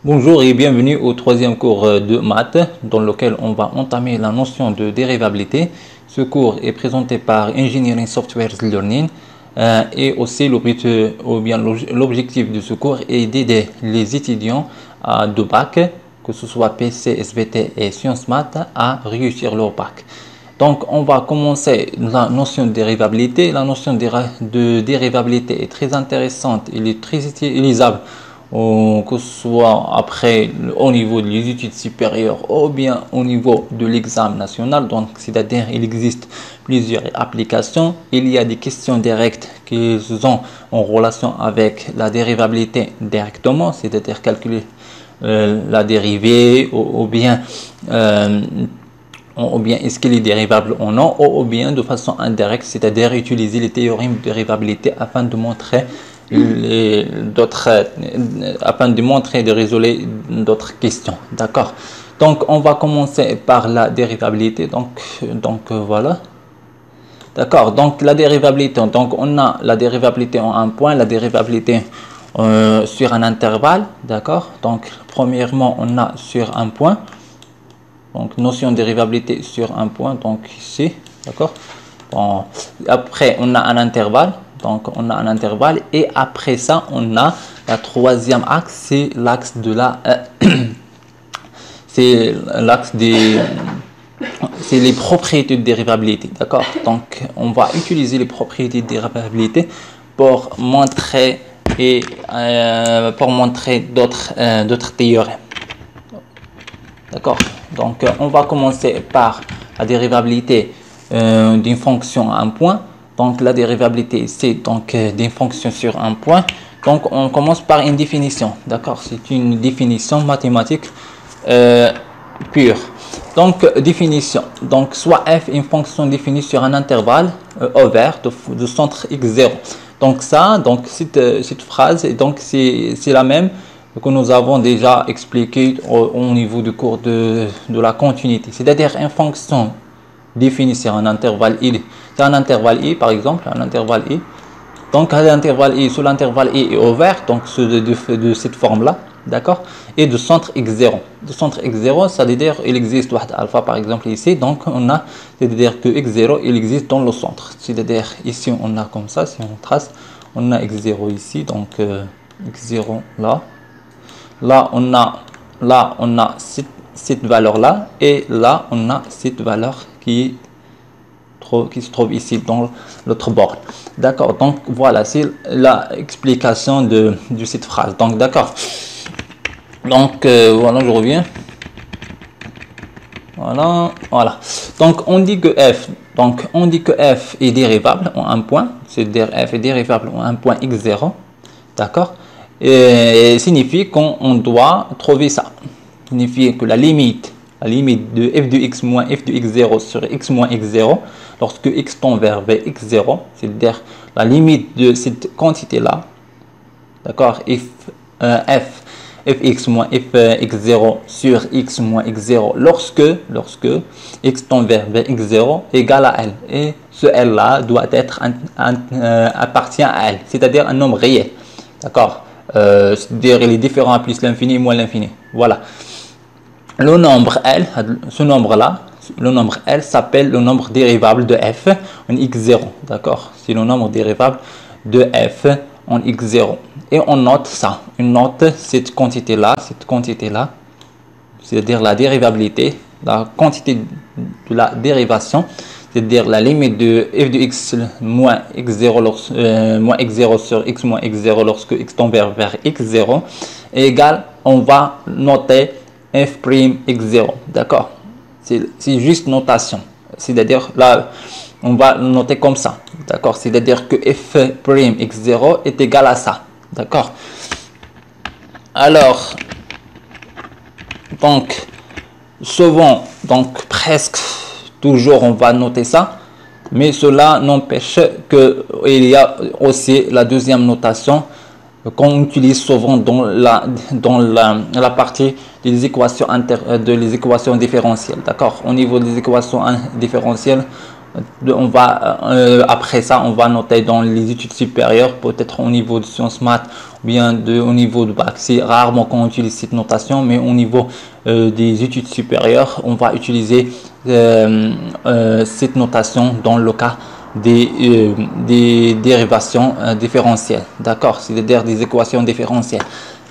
Bonjour et bienvenue au troisième cours de maths dans lequel on va entamer la notion de dérivabilité. Ce cours est présenté par Engineering Software Learning et aussi l'objectif de ce cours est d'aider les étudiants de bac, que ce soit PC, SVT et Sciences Maths, à réussir leur bac. Donc on va commencer la notion de dérivabilité. La notion de dérivabilité est très intéressante, elle est très utilisable que ce soit après au niveau des études supérieures ou bien au niveau de l'examen national. Donc c'est-à-dire il existe plusieurs applications. Il y a des questions directes qui sont en relation avec la dérivabilité directement, c'est-à-dire calculer la dérivée ou bien est-ce qu'il est dérivable ou non, ou bien de façon indirecte, c'est-à-dire utiliser les théorèmes de dérivabilité afin de montrer de résoudre d'autres questions. D'accord, donc on va commencer par la dérivabilité. Voilà. D'accord, donc la dérivabilité, donc on a la dérivabilité en un point, la dérivabilité sur un intervalle. D'accord, donc premièrement on a sur un point, donc notion de dérivabilité sur un point, donc ici. D'accord, bon, après on a un intervalle. Donc on a un intervalle et après ça on a la troisième axe, c'est l'axe de la c'est les propriétés de dérivabilité. D'accord, donc on va utiliser les propriétés de dérivabilité pour montrer d'autres théorèmes. D'accord, donc on va commencer par la dérivabilité d'une fonction à un point. Donc la dérivabilité, c'est donc d'une fonction sur un point. Donc on commence par une définition. D'accord, c'est une définition mathématique pure. Donc définition. Donc soit f est une fonction définie sur un intervalle ouvert de centre x0. Donc ça, donc cette phrase, donc c'est la même que nous avons déjà expliqué au niveau du cours de la continuité. C'est-à-dire une fonction définie sur un intervalle i. C'est un intervalle i, par exemple, un intervalle i. Donc, l'intervalle i, sur l'intervalle i est ouvert, donc de cette forme-là, d'accord, et de centre x0. De centre x0, ça veut dire il existe alpha, par exemple, ici. Donc, on a, c'est-à-dire que x0, il existe dans le centre. C'est-à-dire, ici, on a comme ça, si on trace, on a x0 ici, donc x0 là. Là, on a cette valeur-là, et là, on a cette valeur qui se trouve ici dans l'autre bord. D'accord, donc voilà, c'est l'explication de cette phrase. Donc d'accord, donc voilà, je reviens. Voilà. Donc on dit que f est dérivable en un point, c'est-à-dire f est dérivable en un point x0. D'accord, et signifie qu'on doit trouver ça. Signifie que la limite de f de x moins f de x0 sur x moins x0, lorsque x tend vers x0, c'est-à-dire la limite de cette quantité-là, d'accord, fx moins fx0 sur x moins x0, lorsque x tend vers x0 égale à L. Et ce L-là doit être appartient à L, c'est-à-dire un nombre réel. D'accord, c'est-à-dire il est différent à plus l'infini moins l'infini. Voilà. Le nombre L, ce nombre-là, le nombre L s'appelle le nombre dérivable de f en x0. D'accord, c'est le nombre dérivable de f en x0. Et on note ça. On note cette quantité-là, c'est-à-dire la dérivabilité, la quantité de la dérivation, c'est-à-dire la limite de f de x moins x0, moins x0 sur x moins x0 lorsque x tend vers x0 égale, on va noter f' x0. D'accord, c'est juste notation, c'est-à-dire là on va le noter comme ça. D'accord, c'est-à-dire que f' x0 est égal à ça. D'accord, alors donc souvent, donc presque toujours on va noter ça, mais cela n'empêche que il y a aussi la deuxième notation qu'on utilise souvent dans la partie des équations différentielles. D'accord, au niveau des équations différentielles, On va, après ça, on va noter dans les études supérieures, peut-être au niveau de sciences maths, ou bien au niveau de bac. C'est rarement qu'on utilise cette notation, mais au niveau des études supérieures, on va utiliser cette notation dans le cas des dérivations différentielles. D'accord, c'est-à-dire des équations différentielles.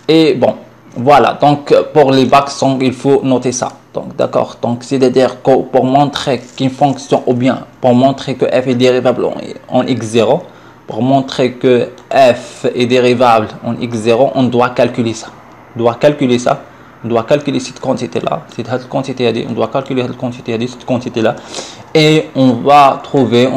Et bon, voilà, donc pour les bacs, il faut noter ça. Donc d'accord, donc c'est-à-dire que pour montrer qu'une fonction, ou bien pour montrer que f est dérivable en x0, pour montrer que f est dérivable en x0, on doit calculer ça. On doit calculer ça. On doit calculer cette quantité-là. Cette quantité, on doit calculer cette quantité, cette quantité-là. Et on doit trouver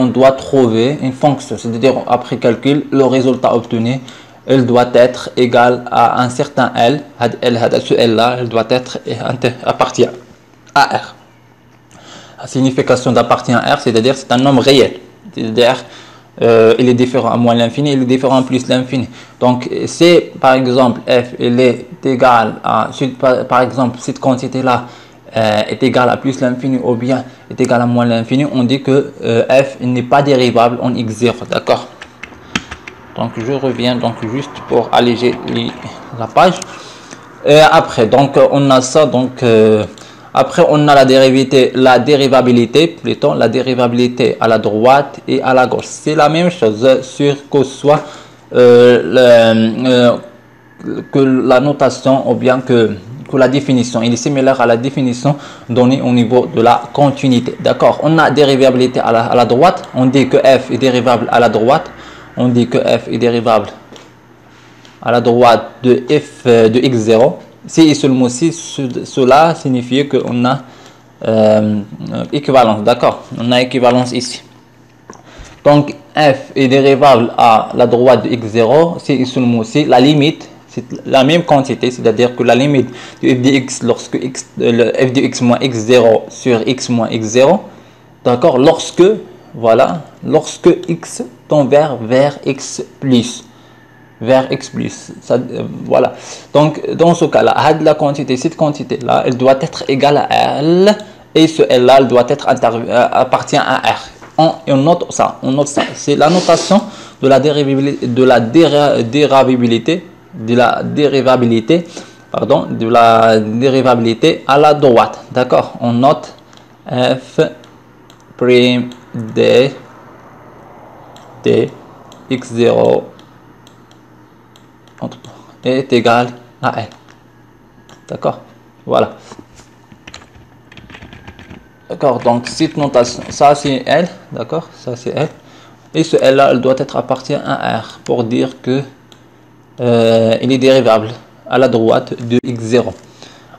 une fonction. C'est-à-dire, après calcul, le résultat obtenu, elle doit être égale à un certain L. Ce L-là, elle doit être appartient à R. La signification d'appartient à R, c'est-à-dire c'est un nombre réel. C'est-à-dire il est différent à moins l'infini, il est différent à plus l'infini. Donc, c'est par exemple f il est égal à, par exemple, cette quantité-là est égale à plus l'infini ou bien est égal à moins l'infini, on dit que f n'est pas dérivable en x0, d'accord? Donc, je reviens donc juste pour alléger la page. Et après, donc, on a ça, donc... après, on a la dérivabilité à la droite et à la gauche. C'est la même chose sur que soit que la notation ou bien que la définition. Il est similaire à la définition donnée au niveau de la continuité. D'accord? On a dérivabilité à la droite. On dit que f est dérivable à la droite. On dit que f est dérivable à la droite de f de x0. Si et seulement si cela signifie qu'on a équivalence, d'accord? On a équivalence ici. Donc f est dérivable à la droite de x0, si et seulement si la limite, c'est la même quantité, c'est-à-dire que la limite de f de x lorsque le f de x moins x0 sur x moins x0, d'accord? Lorsque, voilà, lorsque x tend vers x plus. Vers x plus, ça, voilà. Donc dans ce cas là, la quantité, cette quantité là, elle doit être égale à L, et ce L là, elle doit être appartient à R. On note ça, c'est la notation de la dérivabilité à la droite, d'accord? On note f prime d x0 est égal à L. D'accord? Voilà. D'accord, donc cette notation, ça c'est L, d'accord? Ça c'est L. Et ce L là, elle doit être appartient à R pour dire que il est dérivable à la droite de x0.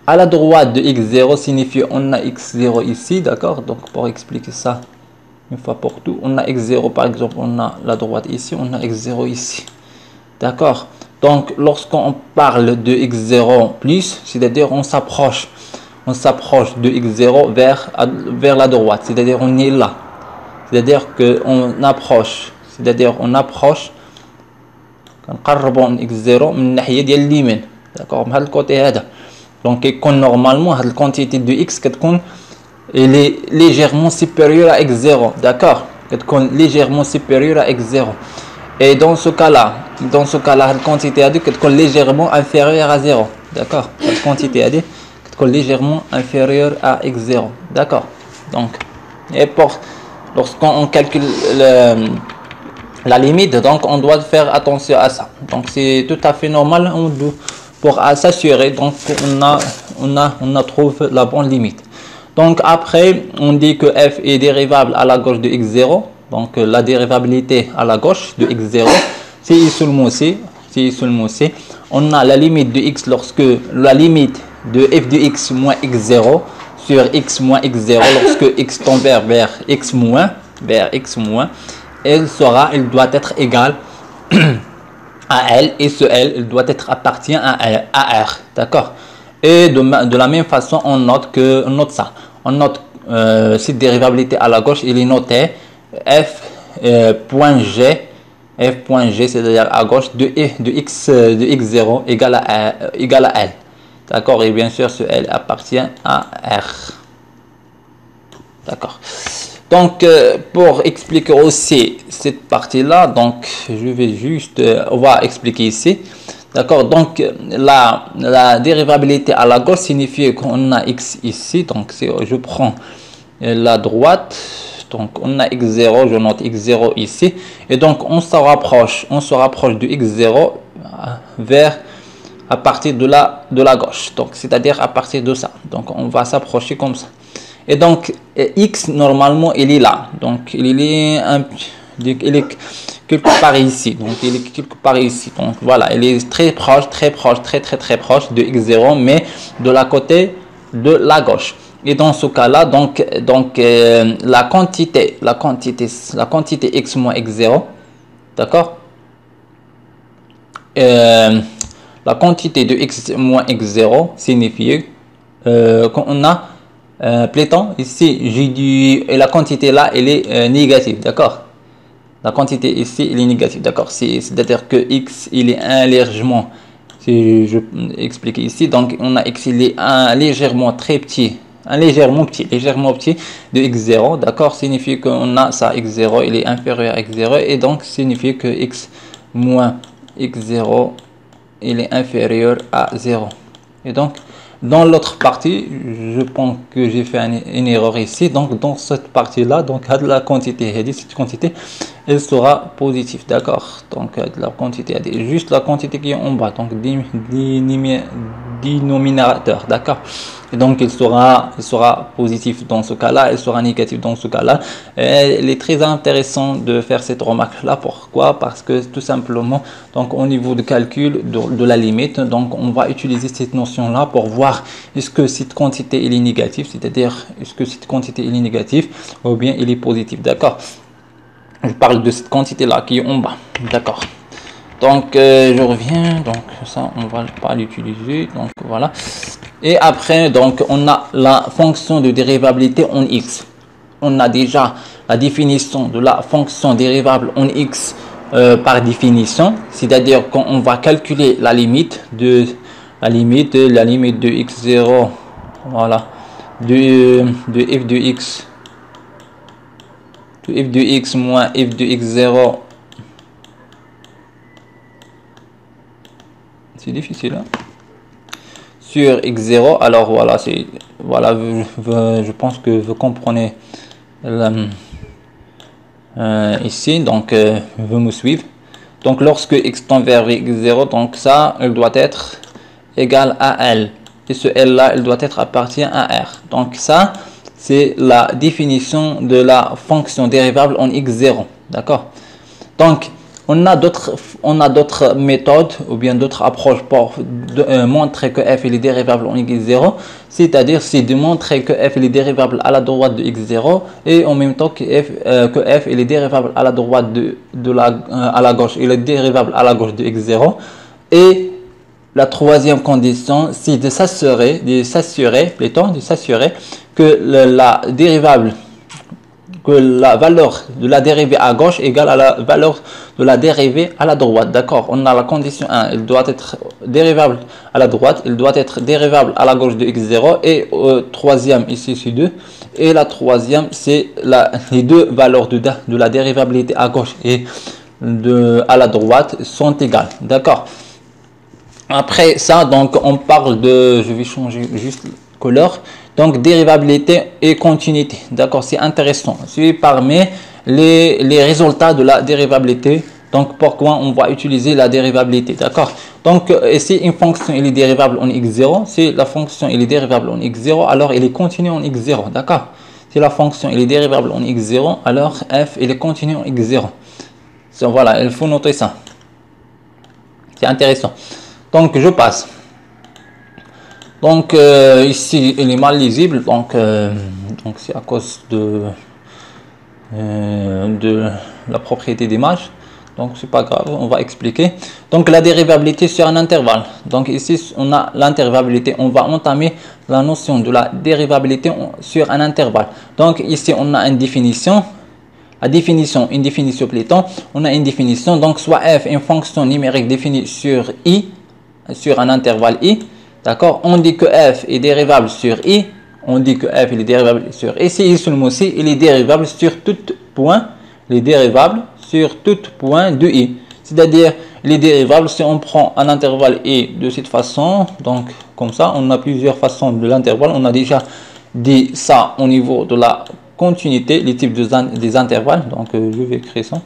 À la droite de x0 signifie on a x0 ici, d'accord? Donc pour expliquer ça une fois pour tout, on a x0 par exemple, on a la droite ici, on a x0 ici. D'accord? Donc, lorsqu'on parle de x0 plus, c'est-à-dire on s'approche de x0 vers la droite, c'est-à-dire on est là. C'est-à-dire qu'on approche, كنقربوا من x0 من الناحية ديال اليمين. d'accord, من هذا الكوتي هذا. donc كيكون normalement هاد الكونتيتي de x كتكون elle est légèrement supérieure à x0, d'accord, كتكون légèrement supérieure à x0. Et dans ce cas-là, la quantité à dire qu'elle est légèrement inférieure à 0. D'accord? La quantité à dire qu'elle est légèrement inférieure à x0. D'accord? Donc, et lorsqu'on calcule la limite, donc on doit faire attention à ça. Donc, c'est tout à fait normal pour s'assurer. Donc, on trouve la bonne limite. Donc, après, on dit que f est dérivable à la gauche de x0. Donc la dérivabilité à la gauche de x0, c'est seulement si on a la limite de x lorsque la limite de f de x moins x0 sur x moins x0 lorsque x tend vers x moins, elle doit être égale à L, et ce L, il doit être appartient à R, d'accord? Et de la même façon, on note ça. On note cette dérivabilité à la gauche, il est noté f.g, c'est-à-dire à gauche de x0 égale à L. D'accord? Et bien sûr, ce L appartient à R. D'accord. Donc, pour expliquer aussi cette partie-là, donc je vais juste, on va expliquer ici. D'accord, donc la dérivabilité à la gauche signifie qu'on a x ici. Donc, je prends la droite. Donc, on a x0, je note x0 ici. Et donc, on se rapproche de x0 vers à partir de la gauche. Donc, c'est-à-dire à partir de ça. Donc, on va s'approcher comme ça. Et donc, x, normalement, il est là. Donc, il est quelque part ici. Donc, il est quelque part ici. Donc, voilà, il est très proche de x0, mais de la côté de la gauche. Et dans ce cas-là, donc la quantité x moins x0, d'accord, la quantité de x moins x0 signifie qu'on a Platon, ici, j'ai dit, et la quantité là, elle est négative, d'accord? La quantité ici, elle est négative, d'accord? C'est-à-dire que x, il est légèrement, si je explique ici, donc on a x, il est légèrement petit de x0, d'accord? Signifie qu'on a ça, x0, il est inférieur à x0, et donc signifie que x moins x0, il est inférieur à 0. Et donc, dans l'autre partie, je pense que j'ai fait une erreur ici. Donc, dans cette partie-là, donc, la quantité, cette quantité, elle sera positive, d'accord? Donc, la quantité, juste la quantité qui est en bas, donc, dénominateur, d'accord? Et donc, il sera positif dans ce cas-là, il sera négatif dans ce cas-là. Il est très intéressant de faire cette remarque-là. Pourquoi? Parce que tout simplement, donc au niveau de calcul de la limite, donc on va utiliser cette notion-là pour voir est-ce que cette quantité elle est négative, c'est-à-dire est-ce que cette quantité elle est négative ou bien elle est positive, d'accord? Je parle de cette quantité-là qui est en bas, d'accord? Donc, je reviens, donc ça, on va pas l'utiliser, donc voilà. Et après, donc, on a la fonction de dérivabilité en x. On a déjà la définition de la fonction dérivable en x par définition, c'est-à-dire quand on va calculer la limite de x0, voilà, de f de x moins f de x0. C'est difficile, hein? Sur x0, alors voilà, je pense que vous comprenez ici, donc vous me suivez. Donc lorsque x tend vers x0, donc ça, elle doit être égal à L, et ce L là, elle doit être appartient à R. Donc ça, c'est la définition de la fonction dérivable en x0, d'accord? Donc on a d'autres méthodes ou bien d'autres approches pour montrer que f est dérivable en x0, c'est-à-dire c'est de montrer que f est dérivable à la droite de x0 et en même temps que f est dérivable à la droite à la gauche, il est dérivable à la gauche de x0. Et la troisième condition, c'est de s'assurer que la valeur de la dérivée à gauche égale à la valeur de la dérivée à la droite, d'accord? On a la condition 1, il doit être dérivable à la droite, il doit être dérivable à la gauche de x0, et troisième, ici c'est 2, et la troisième, c'est les deux valeurs de la dérivabilité à gauche et à la droite sont égales, d'accord? Après ça, donc on parle de, je vais changer juste couleur, donc dérivabilité et continuité, d'accord? C'est intéressant, c'est parmi les résultats de la dérivabilité. Donc pourquoi on va utiliser la dérivabilité, d'accord? Donc si une fonction elle est dérivable en x0, si la fonction elle est dérivable en x0, alors elle est continue en x0, d'accord? Si la fonction elle est dérivable en x0, alors f elle est continue en x0. So, voilà, il faut noter ça, c'est intéressant. Donc je passe. Donc ici il est mal lisible, donc c'est à cause de la propriété d'image. Donc c'est pas grave, on va expliquer. Donc la dérivabilité sur un intervalle. Donc ici on a l'intervabilité, on va entamer la notion de la dérivabilité sur un intervalle. Donc ici on a une définition. Une définition Platon, on a une définition, donc soit f une fonction numérique définie sur i, sur un intervalle i, d'accord? On dit que f est dérivable sur i, on dit que f il est dérivable sur ici, et seulement aussi il est dérivable sur tout point, il est dérivable sur tout point de i. C'est-à-dire, il est dérivable si on prend un intervalle i de cette façon, donc comme ça, on a plusieurs façons de l'intervalle. On a déjà dit ça au niveau de la continuité, les types des intervalles. Donc, je vais écrire ça.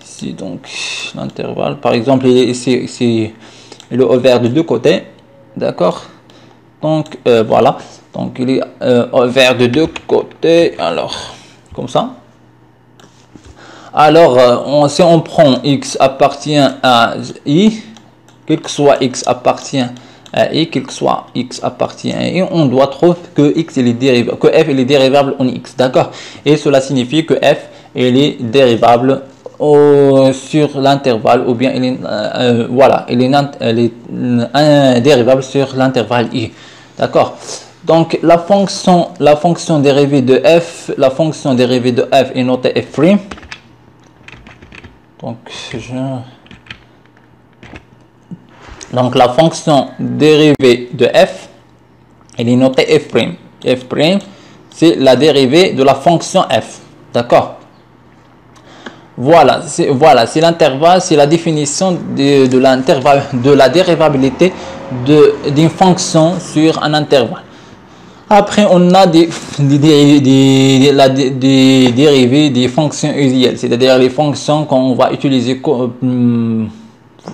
Ici, donc, l'intervalle, par exemple, ici, c'est le ovaire de deux côtés. D'accord? Donc, voilà. Donc, il est ovaire de deux côtés. Alors, comme ça. Alors, si on prend x appartient à i, quel que soit x appartient à i, quel que soit x appartient à i, on doit trouver que x il est dérivable, que f il est dérivable en x, d'accord? Et cela signifie que f il est dérivable sur l'intervalle, ou bien il est, voilà, il est dérivable sur l'intervalle i, d'accord? Donc la fonction dérivée de f, est notée f'. Donc la fonction dérivée de f, elle est notée f'. F', c'est la dérivée de la fonction f. D'accord? Voilà, c'est l'intervalle, c'est la définition de l'intervalle, de la dérivabilité d'une fonction sur un intervalle. Après, on a des dérivées des fonctions usuelles, c'est-à-dire les fonctions qu'on va utiliser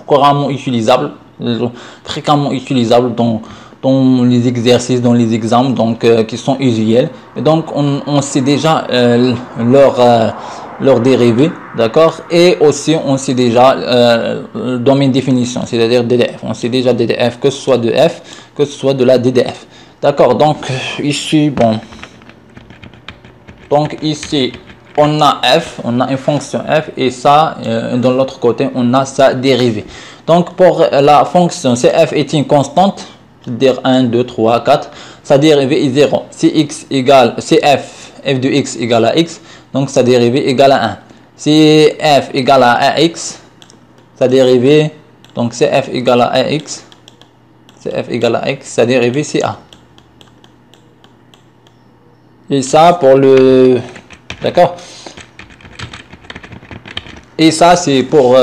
couramment utilisables, fréquemment utilisables dans les exercices, dans les examens, donc qui sont usuels. Et donc, on sait déjà leur dérivée, d'accord? Et aussi, on sait déjà le domaine définition, c'est-à-dire DDF. On sait déjà DDF, que ce soit de f, que ce soit de la DDF. D'accord, donc ici, bon, donc ici, on a f, on a une fonction f, et ça, dans l'autre côté, on a sa dérivée. Donc, pour la fonction, si f est une constante, c'est-à-dire 1, 2, 3, 4, sa dérivée est 0. Si x égale, si f de x égale à x, donc sa dérivée égale à 1. Si f égale à ax, sa dérivée, donc si f égale à ax, sa dérivée c'est a. Et ça pour le, d'accord, et ça c'est pour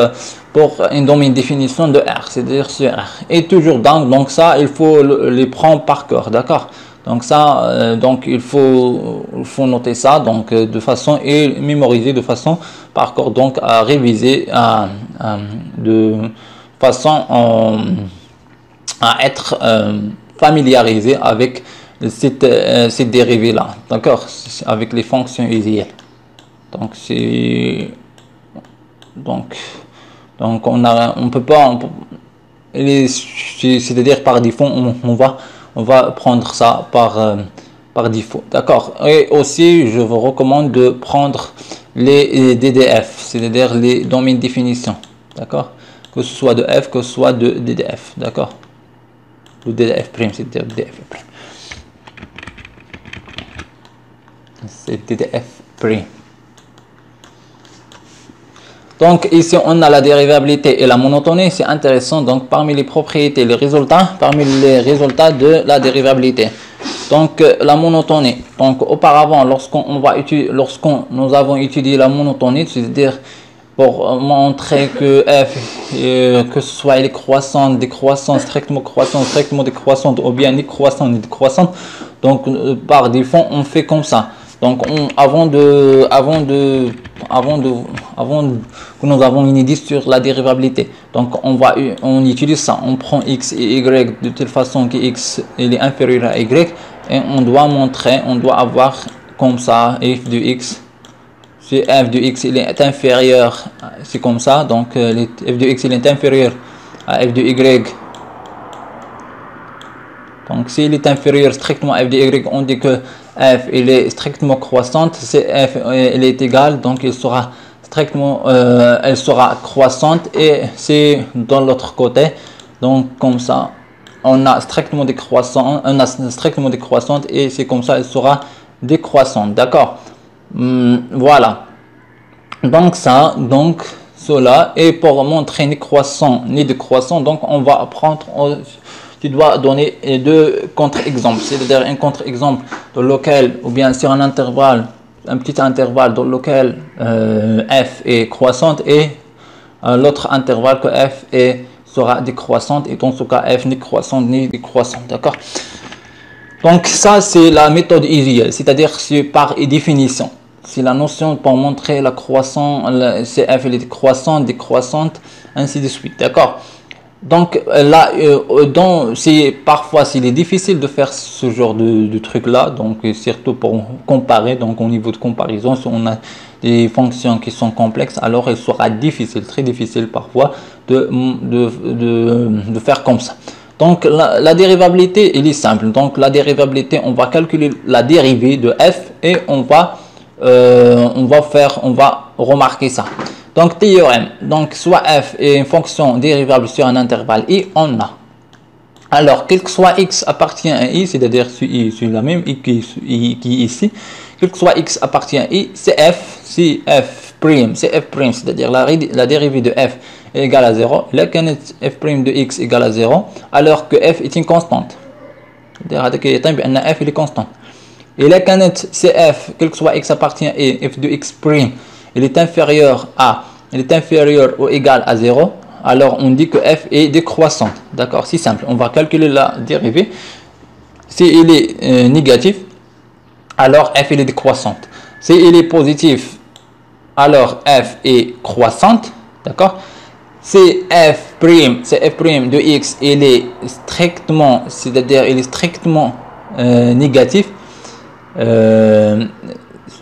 une domaine définition de R, c'est-à-dire sur R, et toujours donc ça il faut les prendre par cœur, d'accord? Donc ça, donc il faut noter ça donc de façon et mémoriser de façon par cœur, donc à réviser de façon à être familiarisé avec cette dérivée là, d'accord, avec les fonctions usuelles. Donc c'est donc on peut pas, c'est-à-dire par défaut on va prendre ça par défaut, d'accord. Et aussi je vous recommande de prendre les DDF, c'est-à-dire les domaines définition, d'accord, que ce soit de f, que ce soit de DDF, d'accord, ou DDF', c'est-à-dire DDF'. C'est DDF'. Donc ici on a la dérivabilité et la monotonie, c'est intéressant. Donc parmi les propriétés, parmi les résultats de la dérivabilité, donc la monotonie. Donc auparavant, lorsqu'on nous avons étudié la monotonie, c'est-à-dire pour montrer que f, que ce soit les croissantes, décroissantes, strictement décroissantes, ou bien décroissantes, décroissantes, donc par défaut on fait comme ça. Donc avant que nous avons une idée sur la dérivabilité, donc on utilise ça, on prend x et y de telle façon que x il est inférieur à y, et on doit avoir comme ça f de x, si f de x il est inférieur, c'est comme ça, donc f de x il est inférieur à f de y. Donc s'il est inférieur strictement à f de y, on dit que f il est strictement croissante. Si f il est égal, donc il sera strictement elle sera croissante, et c'est dans l'autre côté, donc comme ça on a strictement décroissante, et c'est comme ça elle sera décroissante, d'accord. Voilà, donc ça, donc cela, et pour montrer ni croissant ni décroissant, donc on va prendre tu dois donner deux contre-exemples, c'est-à-dire un contre-exemple dans lequel, ou bien sur un intervalle, un petit intervalle dans lequel f est croissante et l'autre intervalle que f sera décroissante, et dans ce cas f n'est croissante ni décroissante, d'accord. Donc ça c'est la méthode usuelle, c'est-à-dire c'est par définition. C'est la notion pour montrer la croissance, c'est f elle est croissante, décroissante, ainsi de suite, d'accord. Donc là, parfois s'il est difficile de faire ce genre de truc là, donc surtout pour comparer, donc au niveau de comparaison, si on a des fonctions qui sont complexes, alors il sera difficile, très difficile parfois de faire comme ça. Donc la dérivabilité, elle est simple. Donc la dérivabilité, on va calculer la dérivée de f et on va remarquer ça. Donc théorème, donc soit f est une fonction dérivable sur un intervalle i, on a. Alors quel que soit x appartient à i, c'est-à-dire si i c'est la même i qui est ici, quel que soit x appartient à i, c'est f, si f prime, c'est-à-dire la dérivée de f est égale à 0, là quand f prime de x égale à 0, alors que f est une constante. C'est-à-dire que f est constante. Et là quand cf, quel que soit x appartient à i, f de x prime, il est inférieur ou égal à 0, alors on dit que f est décroissante. D'accord, c'est simple. On va calculer la dérivée. Si il est négatif, alors f est décroissante. Si il est positif, alors f est croissante. D'accord. Si f prime de x, il est strictement, c'est-à-dire il est strictement négatif. Elle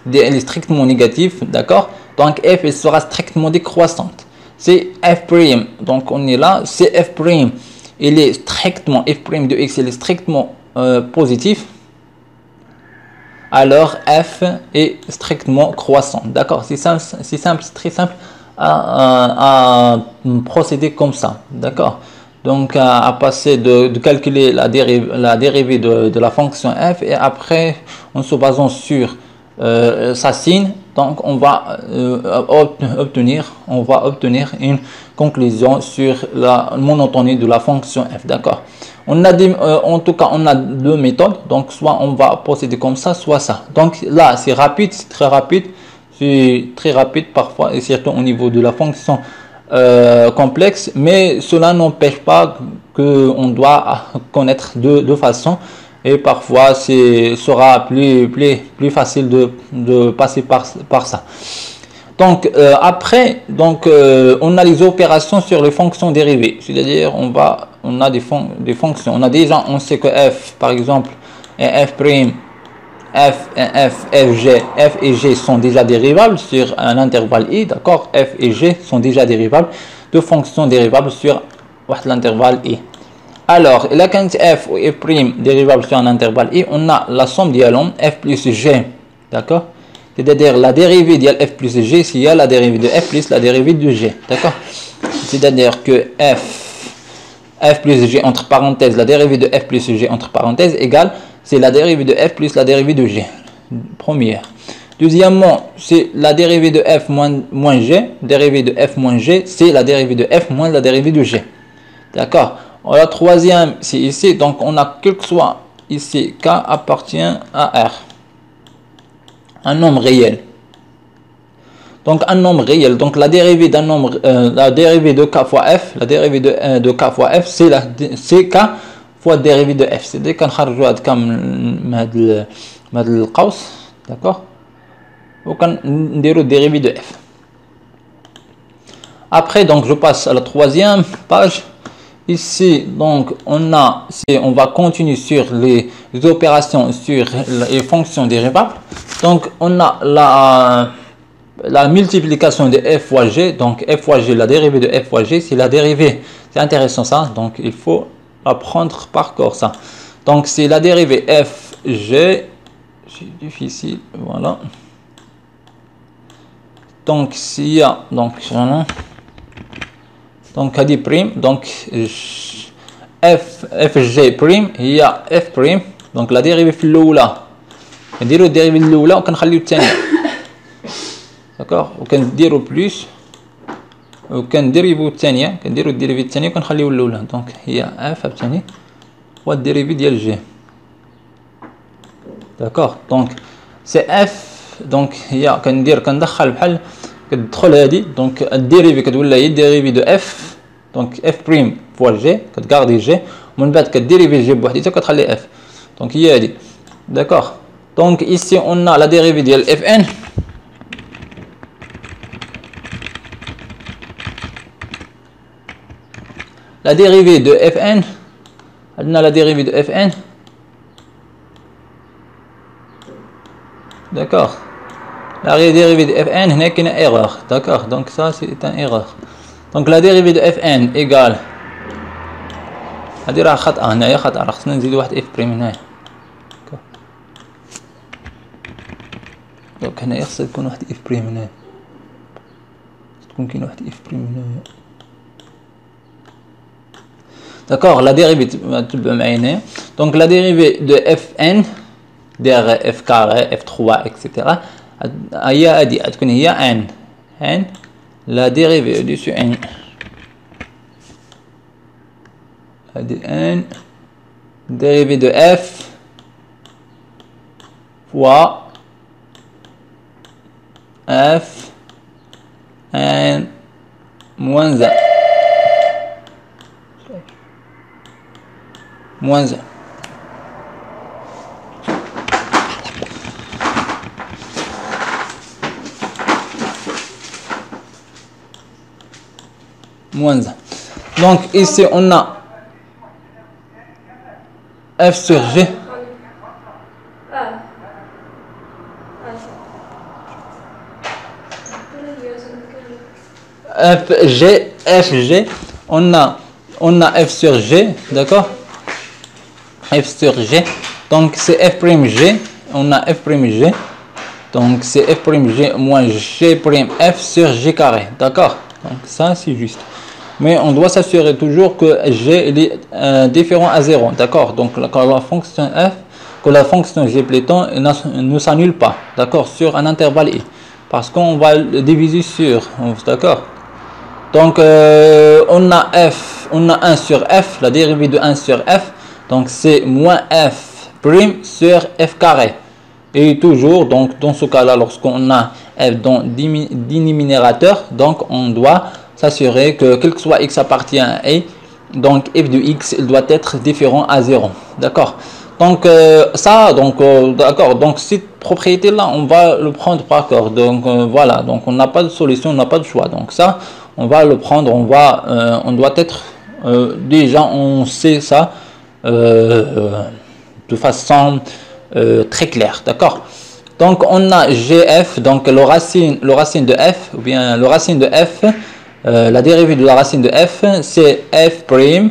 est strictement négatif, d'accord. Donc f elle sera strictement décroissante. C'est f prime, donc on est là, c'est f prime, il est strictement, f prime de x il est strictement positif, alors f est strictement croissant, d'accord. C'est simple, c'est très simple à procéder comme ça, d'accord. Donc à passer de calculer la dérivée de la fonction f, et après en se basant sur sa signe, donc on va obtenir une conclusion sur la monotonie de la fonction f, d'accord. On a en tout cas on a deux méthodes, donc soit on va procéder comme ça, soit ça. Donc là c'est rapide, c'est très rapide parfois, et surtout au niveau de la fonction complexe, mais cela n'empêche pas qu'on doit connaître deux façons, et parfois sera plus facile de passer par ça. Donc après, on a les opérations sur les fonctions dérivées, c'est-à-dire on a des fonctions, on sait que f par exemple et f prime, f et g sont déjà dérivables sur un intervalle i, d'accord. F et g sont déjà dérivables de fonctions dérivables sur l'intervalle i. Alors là quand f ou f prime dérivable sur un intervalle i, on a la somme dialon f plus g, d'accord. C'est-à-dire la dérivée de f plus g, s'il y a la dérivée de f plus la dérivée de g, d'accord. C'est-à-dire que f plus g entre parenthèses, la dérivée de f plus g entre parenthèses égale, c'est la dérivée de f plus la dérivée de g, première. Deuxièmement, c'est la dérivée de f moins g, dérivée de f moins g, c'est la dérivée de f moins la dérivée de g, d'accord. La troisième, c'est ici, donc on a quel que soit ici, k appartient à r, un nombre réel. Donc un nombre réel, donc la dérivée d'un nombre, la dérivée de k fois f, la dérivée de k fois f, c'est k fois dérivée de f. C'est dès qu'on a comme le qaus, d'accord, ou qu'on déroule dérivée de f. Après, donc je passe à la troisième page. Ici, donc on va continuer sur les opérations sur les fonctions dérivables. Donc on a la multiplication de f fois g, donc f fois g, la dérivée de f fois g, c'est la dérivée, c'est intéressant ça, donc il faut apprendre par cœur ça. Donc c'est la dérivée f g, c'est difficile, voilà. Donc s'il y a, donc هذه prime, donc fg prime هي f prime, donc la dérivée في الاولى نديرو الديريفي الاولى وكنخليو الثانيه، داكوغ، وكنديرو بلس وكنديريفو الثانيه، كنديرو الديريفي الثانيه وكنخليو الاولى، دونك هي f ثاني fois dérivé de G. D'accord, donc c'est F, donc il y a كندخل بحال كتدخل هذه دونك الديريفي كتولي هي الديريفي دو اف دونك اف بريم فوا جي كتغاردي جي ومن بعد كديريفي جي بوحديتها كتخلي اف دونك هي هذه داكوغ دونك ici on a la dérivée ديال fn la dérivée de fn عندنا la dérivée de fn d'accord. La dérivée de fn هنا كاينه erreur d'accord donc ça c'est un erreur donc la dérivée de fn égale هادي راه خطأ هنايا خطأ راه خصنا نزيدو واحد اف بريم هنايا دونك هنايا خصها تكون واحد اف بريم هنايا تكون كاينه واحد اف بريم هنايا d'accord la dérivée تبع معايا هنايا donc la dérivée de fn ديال f carré f3 etc هي هادي تكون هي n la dérivée au-dessus n هادي n dérivée de f fois f n moins 1 moins 1 moins 1. Donc ici on a f sur g. Fg, on a f sur g, d'accord? F sur g, donc c'est f prime g, on a f prime g, donc c'est f prime g moins g prime f sur g carré, d'accord? Donc ça c'est juste. Mais on doit s'assurer toujours que g est différent à 0, d'accord? Donc quand la fonction f, que la fonction g plutôt ne s'annule pas, d'accord, sur un intervalle i, parce qu'on va le diviser sur, d'accord? Donc on a 1 sur f, la dérivée de 1 sur f, donc c'est moins f prime sur f carré. Et toujours, donc dans ce cas-là, lorsqu'on a f dans dénominateur, donc on doit s'assurer que quel que soit x appartient à a, donc f de x il doit être différent à 0, d'accord? Donc ça, donc d'accord, donc cette propriété là on va le prendre par cœur, donc voilà, donc on n'a pas de solution, on n'a pas de choix, donc ça on va le prendre, on doit être déjà on sait ça de façon très claire, d'accord? Donc on a gf, donc le racine de f, ou bien le racine de f, la dérivée de la racine de f, c'est f prime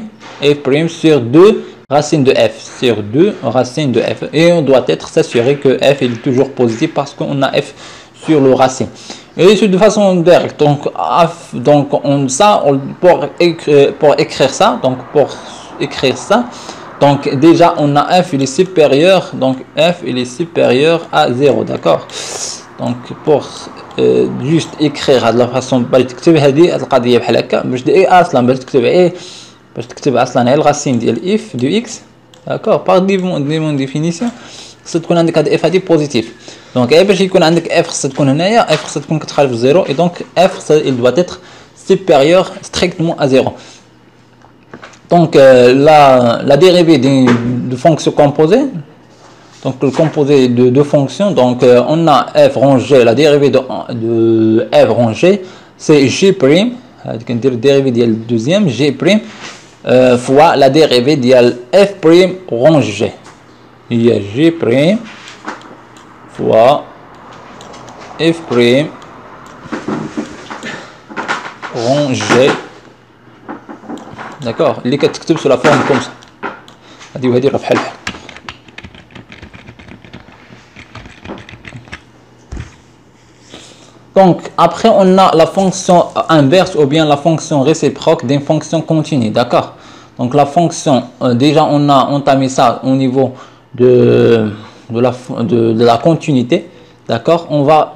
sur 2 racines de f, sur 2 racines de f. Et on doit être s'assurer que f est toujours positif parce qu'on a f sur le racine. Et c'est de façon directe, donc pour écrire ça, donc déjà on a f il est supérieur, donc f il est supérieur à 0, d'accord? donc pour juste écrire de la façon باش تكتب هذه القضيه بحال هكا باش اصلا باش تكتب اصلا هي الراسين ديال اف دو اكس داكور باغ ديمون ديفينيسيون خصها تكون عندك هاد اف هادي بوزيتيف دونك باش يكون عندك اف خصها تكون هنايا اف خصها تكون كتخالف زيرو اي دونك اف il doit être supérieur strictement à 0. Donc la dérivée de fonction composée, donc le composé de deux fonctions, donc on a f rangé, la dérivée de f rangé, c'est g prime, la dérivée de la deuxième, g prime, fois la dérivée de f prime rangé. Il y a g prime fois f prime rangé. D'accord, اللي كتكتب sur la forme comme ça. هذه وهذه راه بحال بحال. Donc après on a la fonction inverse ou bien la fonction réciproque d'une fonction continue, d'accord? Donc la fonction déjà on a entamé ça au niveau de la continuité, d'accord? On va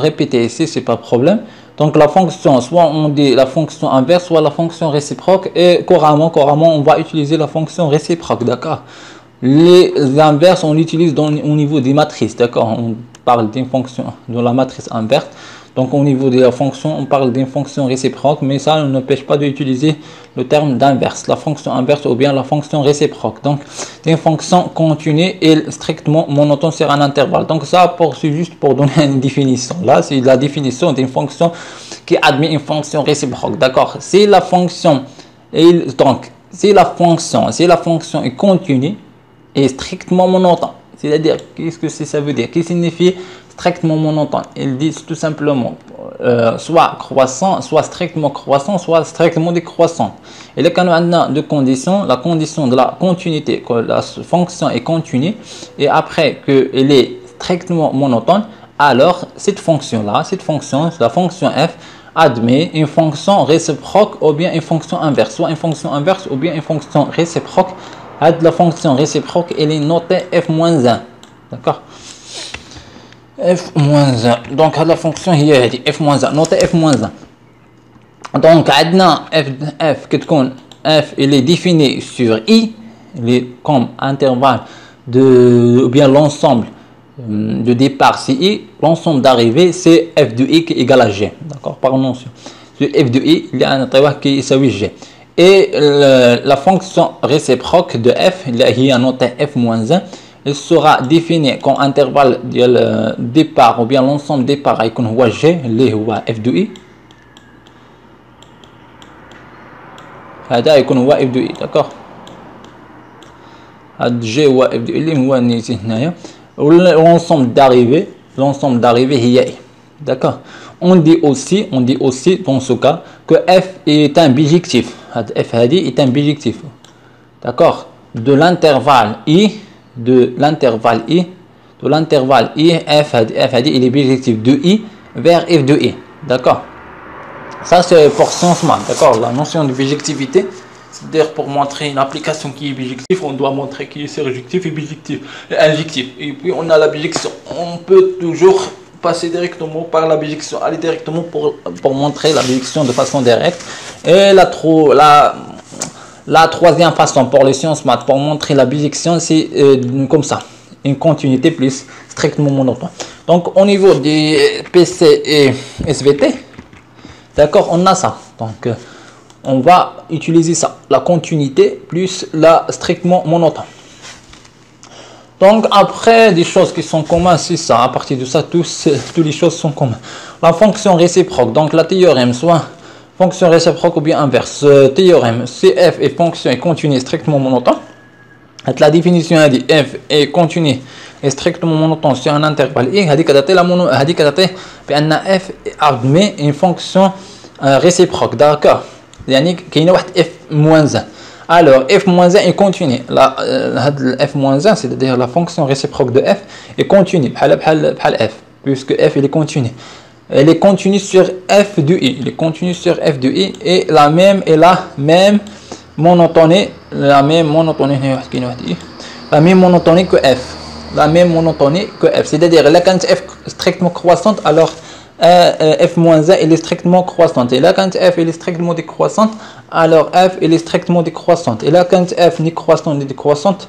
répéter ici, c'est pas de problème. Donc la fonction, soit on dit la fonction inverse, soit la fonction réciproque. Et couramment, on va utiliser la fonction réciproque, d'accord. Les inverses, on l'utilise au niveau des matrices, d'accord. On parle d'une fonction de la matrice inverse. Donc au niveau de la fonction, on parle d'une fonction réciproque, mais ça ne n'empêche pas d'utiliser le terme d'inverse, la fonction inverse ou bien la fonction réciproque. Donc une fonction continue et strictement monotone sur un intervalle. Donc ça, c'est juste pour donner une définition. Là, c'est la définition d'une fonction qui admet une fonction réciproque, d'accord. Si la fonction si la fonction est continue et strictement monotone, c'est-à-dire, qu'est-ce que ça veut dire? Qu'est-ce qui signifie strictement monotone? Ils disent tout simplement soit croissant, soit strictement croissant, soit strictement décroissant. Et là, quand on a deux conditions, la condition de la continuité, que la fonction est continue, et après qu'elle est strictement monotone, alors cette fonction-là, la fonction f, admet une fonction réciproque ou bien une fonction inverse, soit une fonction inverse ou bien une fonction réciproque. La fonction réciproque, elle est notée f-1, d'accord. f-1, donc la fonction هي هذه f-1 notée f-1. donc عندنا f كتكون f il est défini sur i, il est comme intervalle de ou bien l'ensemble de départ c'est i, l'ensemble d'arrivée c'est f de i qui est égal à g, d'accord, par notion. f de i اللي غنعطيوه كيساوي g. Et la fonction réciproque de f, qui est notée f-1, elle sera définie comme intervalle de départ ou bien l'ensemble départ avec un g, qui est f de i. هذا يكون هو f de i, d'accord. هذا g هو f de i اللي هو نيتي هنايا. L'ensemble d'arrivée هي i, d'accord. On dit aussi dans ce cas que f est un bijectif. f est un bijectif, d'accord, de l'intervalle i, f il est bijectif de i vers f de i, d'accord. Ça c'est pour sciences maths, d'accord, la notion de bijectivité. C'est-à-dire pour montrer une application qui est bijective, on doit montrer qui est surjectif et bijectif et injectif. Et puis on a la bijection. On peut toujours passer directement par la bijection, aller directement pour montrer la bijection de façon directe. Et la troisième façon pour les sciences maths pour montrer la bijection, c'est comme ça, une continuité plus strictement monotone. Donc au niveau des PC et SVT, d'accord, on a ça. Donc on va utiliser ça, la continuité plus la strictement monotone. Donc après des choses qui sont communes, c'est ça. À partir de ça, toutes les choses sont communes. La fonction réciproque, donc la théorème, soit fonction réciproque ou bien inverse. Théorème, CF est fonction et continue strictement monotone. La définition a dit f est continue et strictement monotone sur un intervalle i. f admet une fonction réciproque, d'accord. يعني كاينه واحد f-1. alors f-1 est continue. f-1 c'est-à-dire la fonction réciproque de f est continue بحال f, puisque f il est continu. Elle est continue sur f de i, et la même monotonie que f, c'est-à-dire là quand f strictement croissante, alors f-1 il est strictement croissante, et là quand f il est strictement décroissante, alors f il est strictement décroissante, et là quand f ni croissante ni décroissante,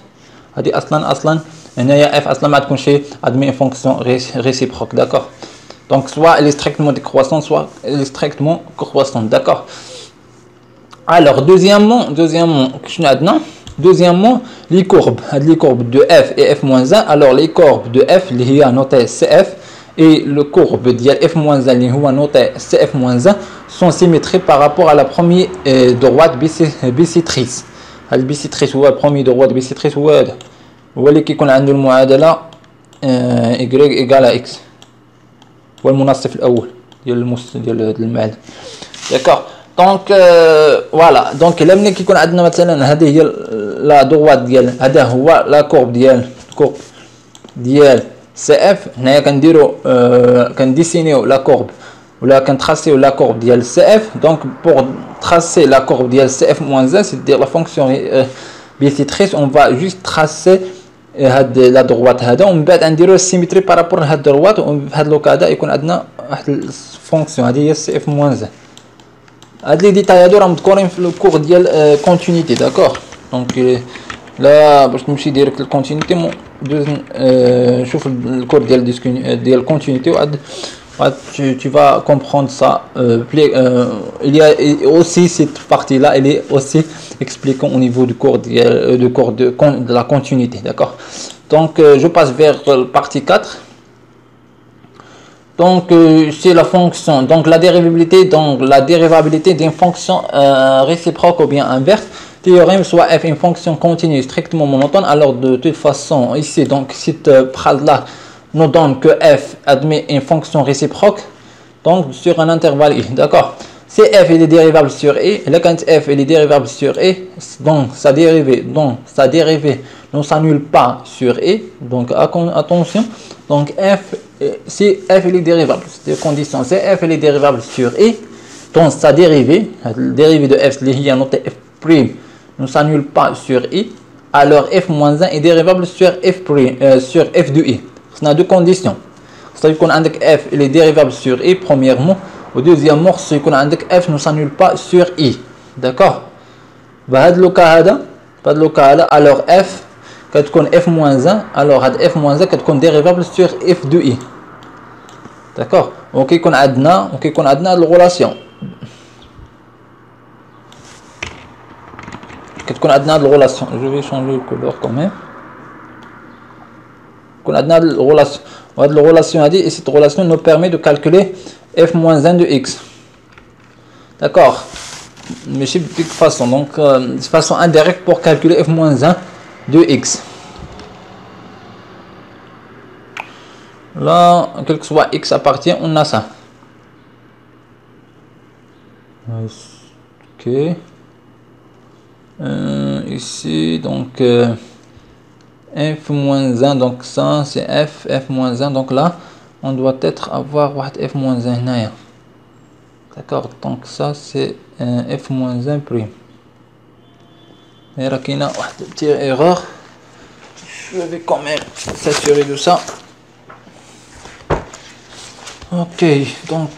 هذه اصلا هنايا f اصلا ما تكونش admet une fonction réciproque, d'accord. Donc soit elle est strictement décroissante, soit elle est strictement croissante, d'accord. Alors deuxièmement les courbes de f et f-1. alors les courbes de f اللي هي notée cf et le courbe ديال f-1 اللي هو noté cf-1 sont symétriques par rapport à la première droite bisectrice. البيسيتريس هو البرومي droite bisectrice هو اللي كيكون عنده المعادله y égale à x، هو المنصف الاول ديال المعادله، d'accord. donc voilà. donc là ملي كيكون عندنا مثلا هذه هي لا droite ديال هذا هو لا كورب ديال CF. هنايا كنديسينيو لا كورب ولا كنتراسيو لا كورب ديال CF. donc pour tracer la courbe ديال CF-1, c'est-à-dire la fonction bicyctrice, on va juste tracer هاد لا دروات هذا، ومن بعد نديرو السيمتري بارابور لهاد دروات، وفي هاد لوكا هذا يكون عندنا واحد الفونكسيون هذه هي سي اف موان زان. هاد لي ديتاي هادو راهم مذكورين في الكور ديال كونتينيتي. داكوغ دونك لا باش نمشي ديريكت للكونتينيتي شوف الكور ديال الكونتينيتي وعاد tu vas comprendre ça. Il y a aussi cette partie là, elle est aussi expliquée au niveau du cours de la continuité, d'accord. Donc je passe vers la partie 4. Donc c'est la fonction, donc la dérivabilité d'une fonction réciproque ou bien inverse. Théorème soit f une fonction continue strictement monotone, alors de toute façon ici donc cette phrase là nous donne que f admet une fonction réciproque donc sur un intervalle i, d'accord. Si f est dérivable sur i, là quand f est dérivable sur i, donc sa dérivée ne s'annule pas sur i, donc attention, donc f si f est dérivable, c'est condition, si f est dérivable sur i, donc sa dérivée de f qui est notée f prime ne s'annule pas sur i, alors f moins 1 est dérivable sur f prime sur f de i. On a deux conditions. C'est-à-dire qu'on a f il est dérivable sur i premièrement, au deuxièmement c'est qu'on a f ne s'annule pas sur i, d'accord. Le cas alors f quand f moins 1, alors f moins 1 quand dérivable sur f de i, d'accord. Ok qu'on a la relation je vais changer de couleur quand même. Qu'on a la relation et cette relation nous permet de calculer f-1 de x, d'accord, mais c'est de toute façon, donc de façon indirecte pour calculer f-1 de x. Là, quel que soit x appartient, on a ça. Ok. Ici donc f-1, donc ça c'est f-1, donc là on doit avoir f-1 d'accord, donc ça c'est f-1 prime. Et là qu'il y a une petite erreur, je vais quand même s'assurer de ça. Ok, donc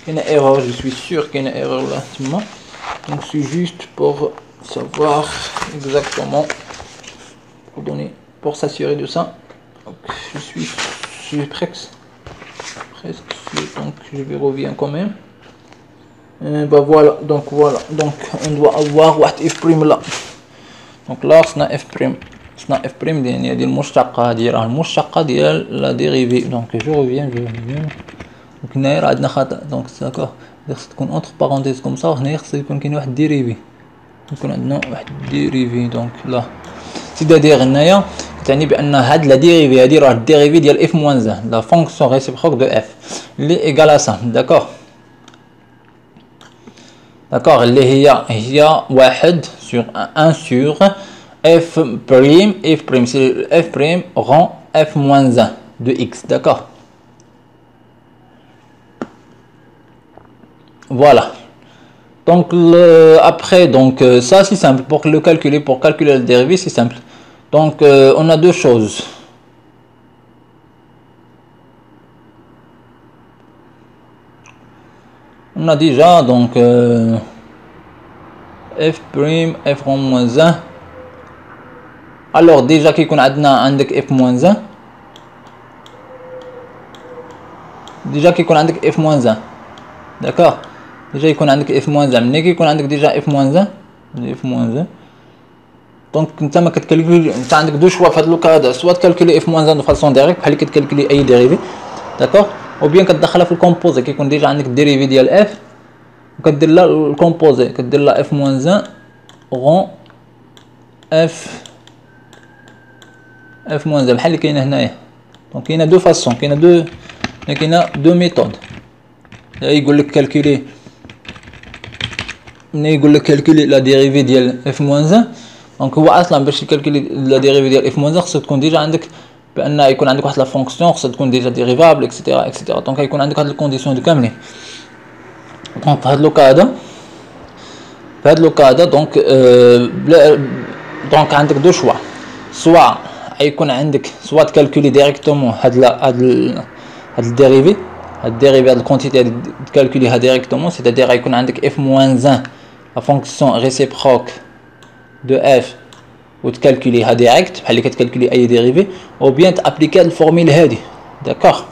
il y a une erreur, je suis sûr qu'il y a une erreur là, donc c'est juste pour savoir exactement, pour s'assurer de ça. Donc, je suis presque donc je vais revenir quand même. Voilà, donc on doit avoir f prime là. Donc là c'est f prime ديال المشتقة ديال la dérivée. Donc je reviens donc هنا راه عندنا خطأ, donc d'accord, خص تكون entre parenthèses comme ça, وهنا خص يكون كاين واحد dérivée, يكون عندنا واحد dérivée. donc là c'est-à-dire هنايا تعني بان هاد لا dérivée هادي راه الديريفي ديال f moins 1, la fonction réciproque de f اللي égale à ça, d'accord. d'accord, اللي هي 1 sur 1 sur f prime, c'est f prime rend f moins 1 de x, d'accord. Voilà, donc après donc ça c'est simple pour calculer le dérivé, c'est simple. Donc on a deux choses. On a déjà donc f prime f rond moins 1. alors déjà كيكون عندنا عندك f moins 1, déjà كيكون عندك f moins 1, d'accord. déjà يكون عندك f moins 1, ملي كيكون عندك déjà f moins 1 دونك انت ما كتكالكولي, انت عندك دو شوا في هذا لوكا هذا, سوا تكالكولي f moins 1 دو فاسون ديريكت بحال اللي كتكالكولي اي ديريفي, داكوغ, او بيان كتدخلها في الكومبوزي, كيكون ديجا عندك الديريفي ديال f وكدير لها الكومبوزي, كدير لها f moins 1 غون f moins 1 بحال اللي كاينه هنايا. دونك كاينه دو فاسون, كاينه دو ميثود. يقول لك كالكولي, ملي يقول لك كالكولي لا ديريفي ديال f moins 1, دونك هو اصلا باش يكالكولي لا ديريفي ديال f moins 1 خصك تكون ديجا عندك بان يكون عندك واحد لا فونكسيون, خصها تكون ديجا ديريفابل اكسيتيرا دونك يكون عندك هاد الكونديسيون دو كاملين. دونك في هاد لوكا هذا دونك دونك عندك دو شوا, soit يكون عندك soit calculer directement هاد الديريفي هاد الكونتيتي calculer directement, c'est-à-dire يكون عندك f moins 1 la fonction réciproque de f ou calculer direct بحال اللي كتكالكولي اي dérivé, ou bien t'appliquer la formule هادي. D'accord.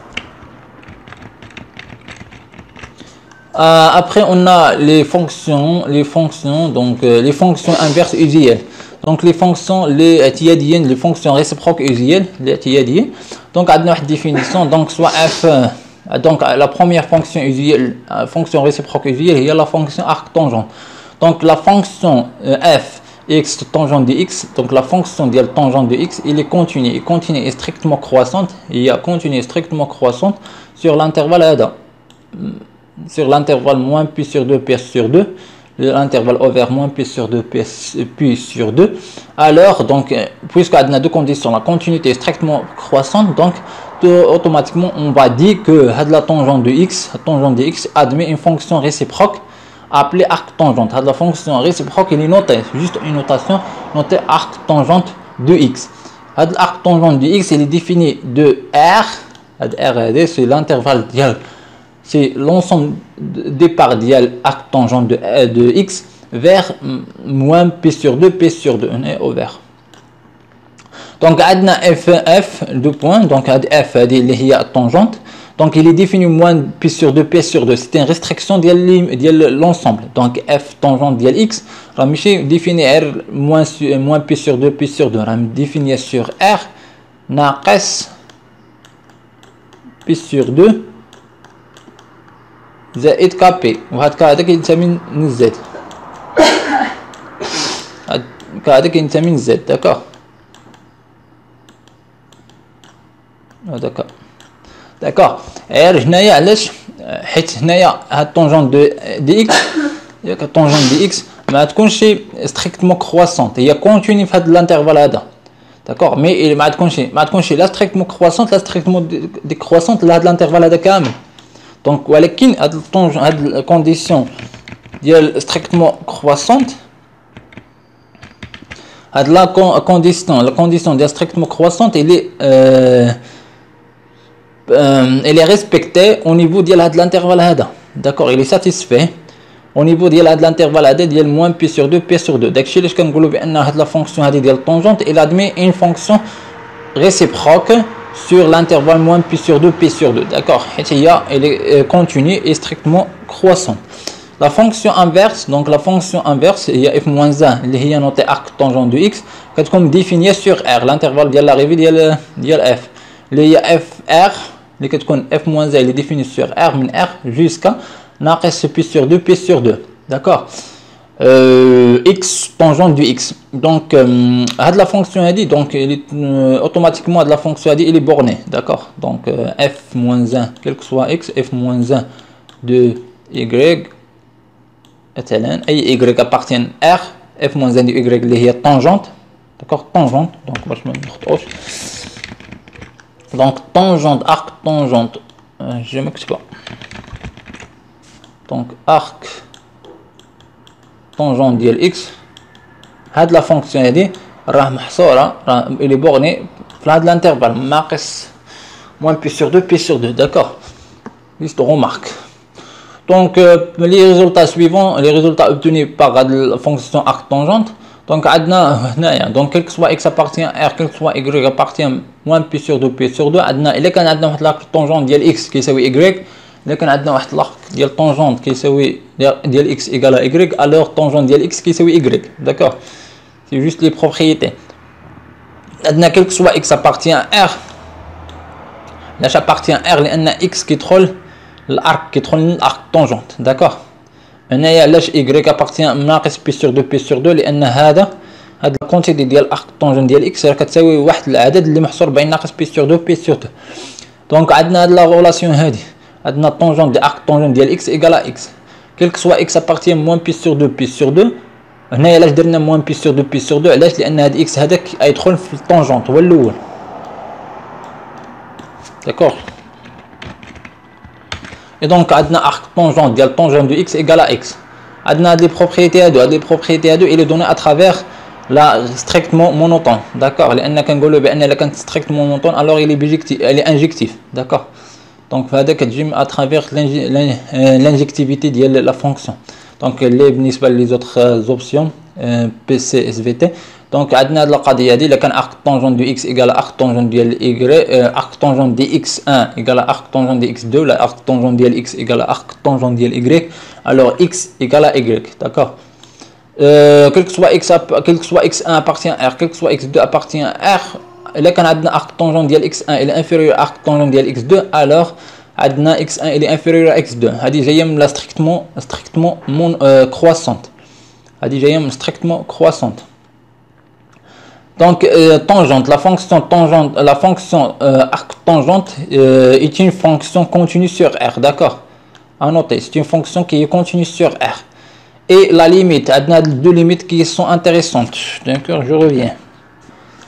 Après on a les fonctions donc les fonctions inverses usuelles. Donc les fonctions les fonctions réciproques usuelles les donc on a une définition, donc soit f donc la première fonction usuelle fonction réciproque usuelle il y a la fonction arc tangente. Donc la fonction f x tangente de x, donc la fonction de tangente de x il est continu et strictement croissante, il y a continue et strictement croissante sur l'intervalle sur l'intervalle moins pi sur 2 pi sur 2, l'intervalle ouvert moins pi sur 2 pi sur 2. Alors donc puisqu'on a deux conditions, la continuité est strictement croissante, donc automatiquement on va dire que la tangente de x admet une fonction réciproque appelée arc tangente. La fonction réciproque il est notée, juste une notation notée arc tangente de x. L'arc tangente de x il est défini de r, c'est l'intervalle c'est l'ensemble départ dial arc tangente de x vers moins p sur 2 on est au vert. Donc adna f de point, donc f il y a tangente, donc il est défini moins p sur 2 c'est une restriction de l'ensemble. Donc f tangente de x ramiché défini r moins p sur 2 ram défini sur r naqas p sur 2 زائد كابي، وهاد هذا كينتمي من الزد، هذا كينتمي من الزد. داكوغ هذاك داكوغ. غير هنايا علاش؟ حيت هنايا هاد طونجون دي اكس ياك طونجون دي اكس ما تكونش ستريكتمون كرواسونت، هي كونتيني في هاد الانترفال هذا. داكوغ مي ما تكونش لا ستريكتمون كرواسونت لا ستريكتمون ديكرواسونت لهاد الانترفال هذا كامل. Donc ولكن هاد الكونديسيون ديال strictement croissante هاد لا كونديسيون ديال strictement croissante elle est respectée au niveau ديال هاد الانترفال هذا. داكوغ il est satisfait au niveau ديال هاد الانترفال هذا ديال moins pi sur 2 pi sur 2. داكشي علاش كنقولوا بان هاد لا فونكسيون هادي ديال طونجونت il admet une fonction réciproque sur l'intervalle moins pi sur 2 pi sur 2. D'accord, elle est continue et strictement croissante. La fonction inverse, donc la fonction inverse il y a f moins 1 اللي هي notée arc tangente de x كتكون définie sur r, l'intervalle ديال l'arrivée ديال f اللي هي fr اللي كتكون f moins 1 اللي définie sur r من r jusqu'à ناقص pi sur 2 pi sur 2. D'accord. X tangente du x. Donc la fonction dit donc automatiquement la fonction dit il est borné. D'accord. Donc f moins 1 quel que soit x, f moins 1 de y y appartient r, f moins 1 de y اللي هي tangente. D'accord, tangente. Donc باش ما نخطئوش. Donc tangente arc tangente je m'explique pas. Donc arc tangente ديال x هاد لا فونكسيون هادي راه محصوره راه الي بورني في هاد الانترفال ناقص moins pi sur 2 pi sur 2. D'accord, juste remarque. Donc les résultats suivants, les résultats obtenus par la fonction arc tangente, donc عندنا هنايا donc quel que soit x appartient r, quel que soit y appartient moins pi sur 2 pi sur 2. عندنا الا كان عندنا واحد لاك طونجونت ديال x كيساوي y، الا كان عندنا واحد لاك ديال طونجونت كيساوي ديال x égale à y, alors tangente ديال x كيساوي y. D'accord, c'est juste les propriétés. عندنا quel que soit x appartient à r، لاش appartient à r لان x كيدخل الارك كيدخل الارك طونجونت. داكوغ. هنايا علاش y appartient ناقص pi sur 2 pi sur 2 لان هاد الكونتيتي ديال الارك طونجونت ديال x راه كتساوي واحد العدد اللي محصور بين ناقص pi sur 2 pi sur 2. دونك عندنا هاد لا ريلاسيون هادي، عندنا طونجونت ديال arc طونجونت ديال x égale à x quel que soit x appartient moins pi sur 2 pi sur 2. هنايا علاش درنا moins pi sur 2 pi sur 2 علاش؟ لان هاد x هذاك يدخل في الطونجونت هو الاول. داكوغ. Et donc عندنا arc tangente ديال tangente de x égale à x. عندنا هاد لي بروبريتي هادو، هاد لي بروبريتي هادو il est donné à travers là strictement monotone, d'accord. لأن كنقولوا بأن إلا كانت strictement monotone alors il est injectif, d'accord. donc هذا كتجي à travers l'injectivité ديال la fonction. donc اللي بالنسبه لي autres options PC SVT. donc عندنا هذه القضيه هذه الا كان arc tangent de x égale arc tangent ديال y arc tangent de x1 égale arc tangent de x2 لا arc tangent ديال x égale arc tangent ديال y alors x égale à y, d'accord. quel que soit x1 appartient à r, quel que soit x2 appartient à r. là كان عندنا arc tangent ديال x1 il est inférieur à arc tangent ديال x2 alors عندنا x1 il est inférieur à x2. هذه جايه من la strictement croissante. هذه جايه من strictement croissante. donc tangente, la fonction arc tangente est une fonction continue sur r, d'accord. à noter, c'est une fonction qui est continue sur r. et la limite, on a deux limites qui sont intéressantes, d'accord. je reviens.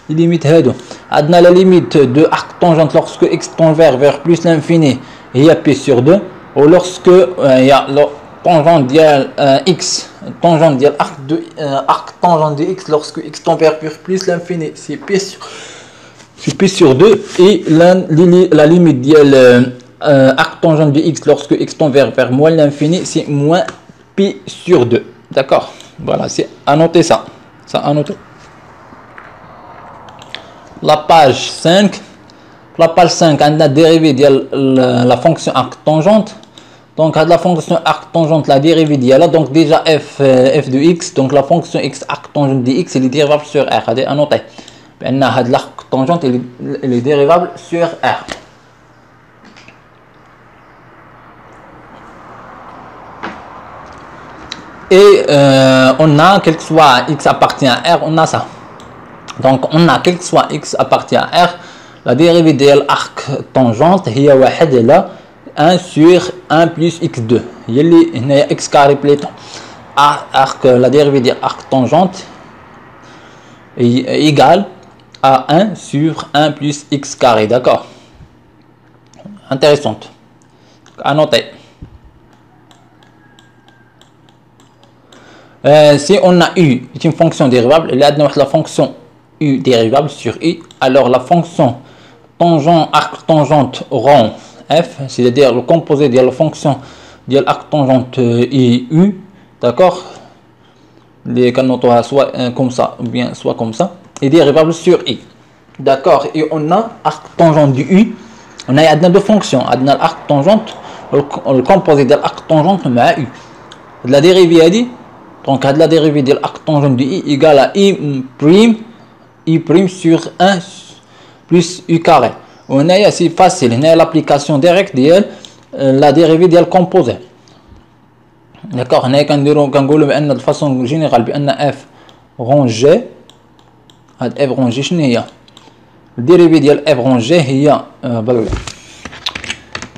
les limites هادو عندنا la limite de arc tangente lorsque x tend vers plus l'infini il y a p sur 2, ou lorsque il y a le tangente ديال x tangente ديال arc tangente de x lorsque x tend vers plus l'infini c'est p sur 2, et la limite ديال arc tangente de x lorsque x tend vers moins l'infini c'est moins p sur 2, d'accord. voilà, c'est à noter ça à noter. la page 5, la page 5 on a dérivée de la fonction arc tangente. donc à la fonction arc tangente la dérivée d'elle, donc déjà f de x, donc la fonction x arc tangente de x elle est dérivable sur r. à noter ben l'arc tangente elle est dérivable sur r. et on a quel que soit x appartient à r, on a ça. donc on a quel que soit x appartient à r, la dérivée de l'arc tangente هي واحد là 1 sur 1 plus x2 يلي هنا x carré plutôt. arc la dérivée de l'arc tangente est égale à 1 sur 1 plus x carré, d'accord. intéressante à noter. si on a u est une fonction dérivable, la fonction u dérivable sur i, alors la fonction arc tangente rond f, c'est-à-dire le composé de la fonction de l'arc tangente et u, d'accord. les canaux soit comme ça ou bien soit comme ça, est dérivable sur i, d'accord. et on a arc tangente du u, on a deux fonctions, on a l'arc tangente, le composé de l'arc tangente mais u la dérivée a dit. donc la dérivée de l'arc tangente de i égale à i prime sur 1 plus u carré. on a c'est facile, on a l'application directe de la dérivée de composé, d'accord. on a كنقولوا بان de façon générale بان f rangé هاد f rangé شنو هي الديريفي ديال f rangé هي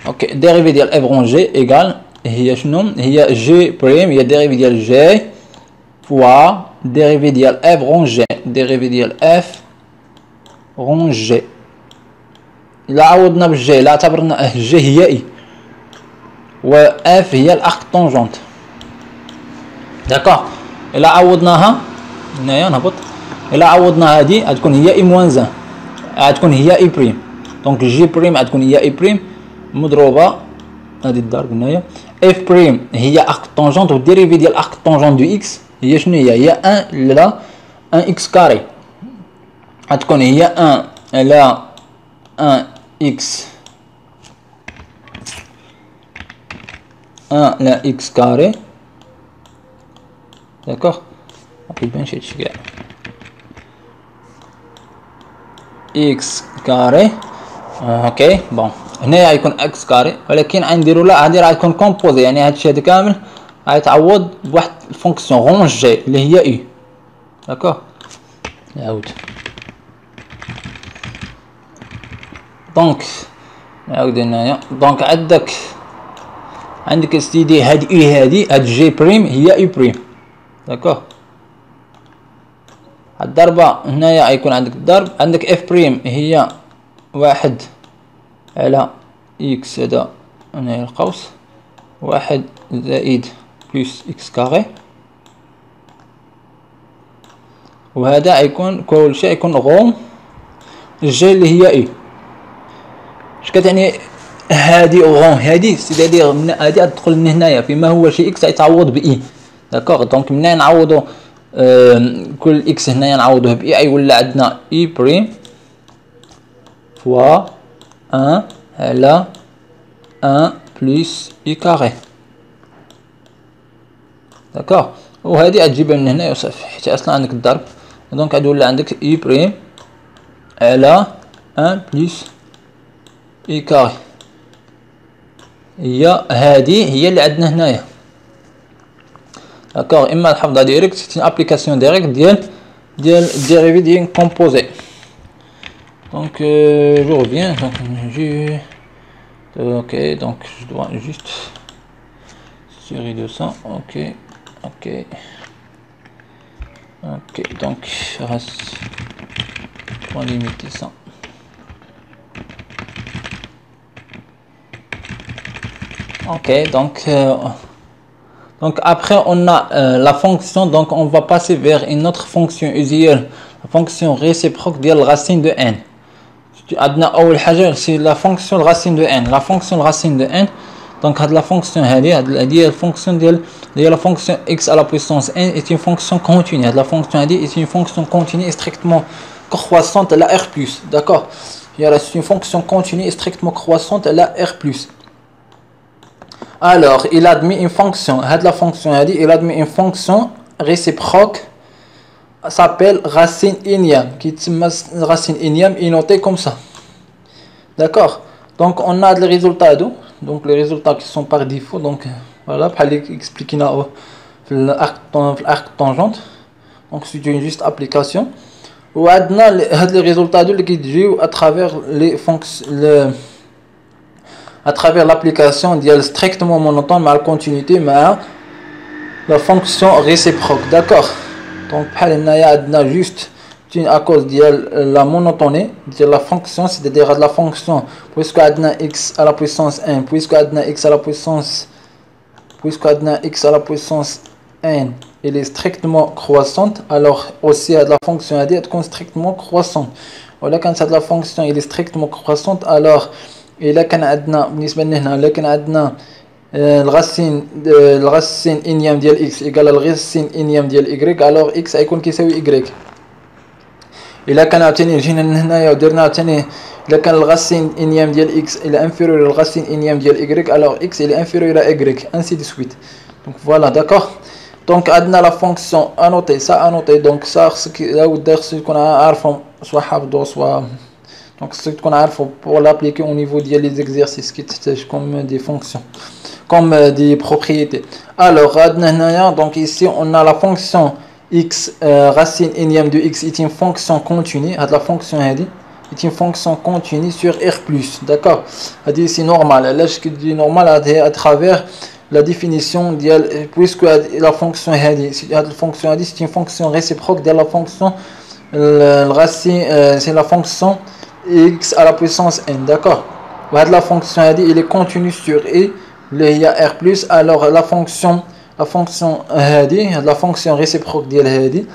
اوكي الديريفي ديال f rangé égal هي شنو هي g prime هي الديريفي ديال g fois dérivé ديال f rangé, dérivé ديال f rangé. إلا عوضنا بالجي إلا اعتبرنا g هي i و f هي الارك طونجونت، داكوغ. إلا عوضناها هنايا نهبط، إلا عوضنا هادي غتكون هي i موان زان، غتكون هي i بريم. دونك جي بريم غتكون هي i بريم مضروبة هادي الضرب هنايا f بريم هي arc tangente، و dérivé ديال arc tangente du x هي شنو هي 1 لا 1 x كاري، غتكون هي 1 لا 1 x 1 لا x كاري، داكوغ. مكيبانش هادشي كاع x كاري اوكي. بون هنايا غيكون x كاري، ولكن غنديرو لا هادي راه غتكون كومبوزي، يعني هادشي هذا كامل غيتعوض بواحد الفونكسيون رونجي اللي هي اي، داكوغ. نعاود دونك نعاود هنايا. دونك عندك سيدي هاد اي هاد جي بريم هي اي بريم، داكوغ. الضربة هنايا غيكون عندك الضرب، عندك اف بريم هي 1 على اكس، هذا هنايا القوس 1 زائد بلس اكس كاري، وهذا يكون كل شيء يكون غون جي اللي هي اي. اش كتعني هادي غون؟ هادي سيتادير من هادي تدخل من هنايا فيما هو شي اكس يتعوض باي. داكوغ دونك من هنا نعوضو كل اكس هنايا نعوضوه باي اي ولا عندنا اي بريم فوا 1 على 1 بلس اي كاري. داكوغ وهادي غتجيبها من هنايا وصافي حيت اصلا عندك الضرب. دونك غادي يولي عندك اي بريم على 1 بلس اي كاري. هي هادي هي اللي عندنا هنايا. داكوغ اما نحفظها ديريكت سي ابليكاسيون ديريكت ديال ديريفي ديال كومبوزي. دونك جو reviens donc j'ai ok donc je dois juste série 200 ok donc reste point limité 100. Ok donc après on a la fonction, donc on va passer vers une autre fonction usuelle, la fonction réciproque de la racine de n. C'est la fonction racine de n. La fonction racine de n, donc la fonction la fonction de la fonction x à la puissance n est une fonction continue. La fonction est une fonction continue et strictement croissante à la r+. D'accord, c'est une fonction continue et strictement croissante à la r+. Alors, il admet une fonction. La fonction il admet une fonction réciproque s'appelle racine énième, qui racine énième est notée comme ça. D'accord. Donc on a les résultats d'où, donc les résultats qui sont par défaut. Donc voilà, pour expliquer l'arc tangente. Donc c'est une juste application. Ou les résultats d'où qui jouent à travers les fonctions, à travers l'application d'IL strictement monotone mais à la continuité mais la fonction réciproque. D'accord. Donc on a juste à cause de la monotonie de la fonction, c'est-à-dire de la fonction puisque on a x à la puissance 1 puisque on a x à la puissance n elle est strictement croissante, alors aussi de la fonction à dire strictement croissante. Voilà, quand la fonction elle est strictement croissante, alors إلا كان عندنا بالنسبة لهنا إلا كان عندنا الغاسين إنيام ديال إكس إيكال الغاسين إنيام ديال إكغيك، ألوغ إكس غيكون كيساوي إكغيك. إلا كان عاوتاني جينا لهنايا ودرنا عاوتاني إلا كان الغاسين إنيام ديال إكس إلى انفيريور للغاسين إنيام ديال إكغيك، ألوغ إكس إلى انفيريور إلى إكغيك انسي دو سويت. دونك فوالا داكوغ. دونك عندنا لا فونكسيون انوتي سا انوتي، دونك سا خصك تكون عارفهم سوا حافظو سوا. Donc ce qu'on a pour l'appliquer au niveau des exercices qui sont comme des fonctions, comme des propriétés. Alors donc ici on a la fonction x racine énième de x est une fonction continue. La fonction est une fonction continue sur r+. D'accord, c'est normal. Là je dis normal à travers la définition puisque la fonction c'est une fonction réciproque de la fonction racine, c'est la fonction x à la puissance n. D'accord, la fonction il est continue sur e, il y a r+, alors la fonction réciproque de hadi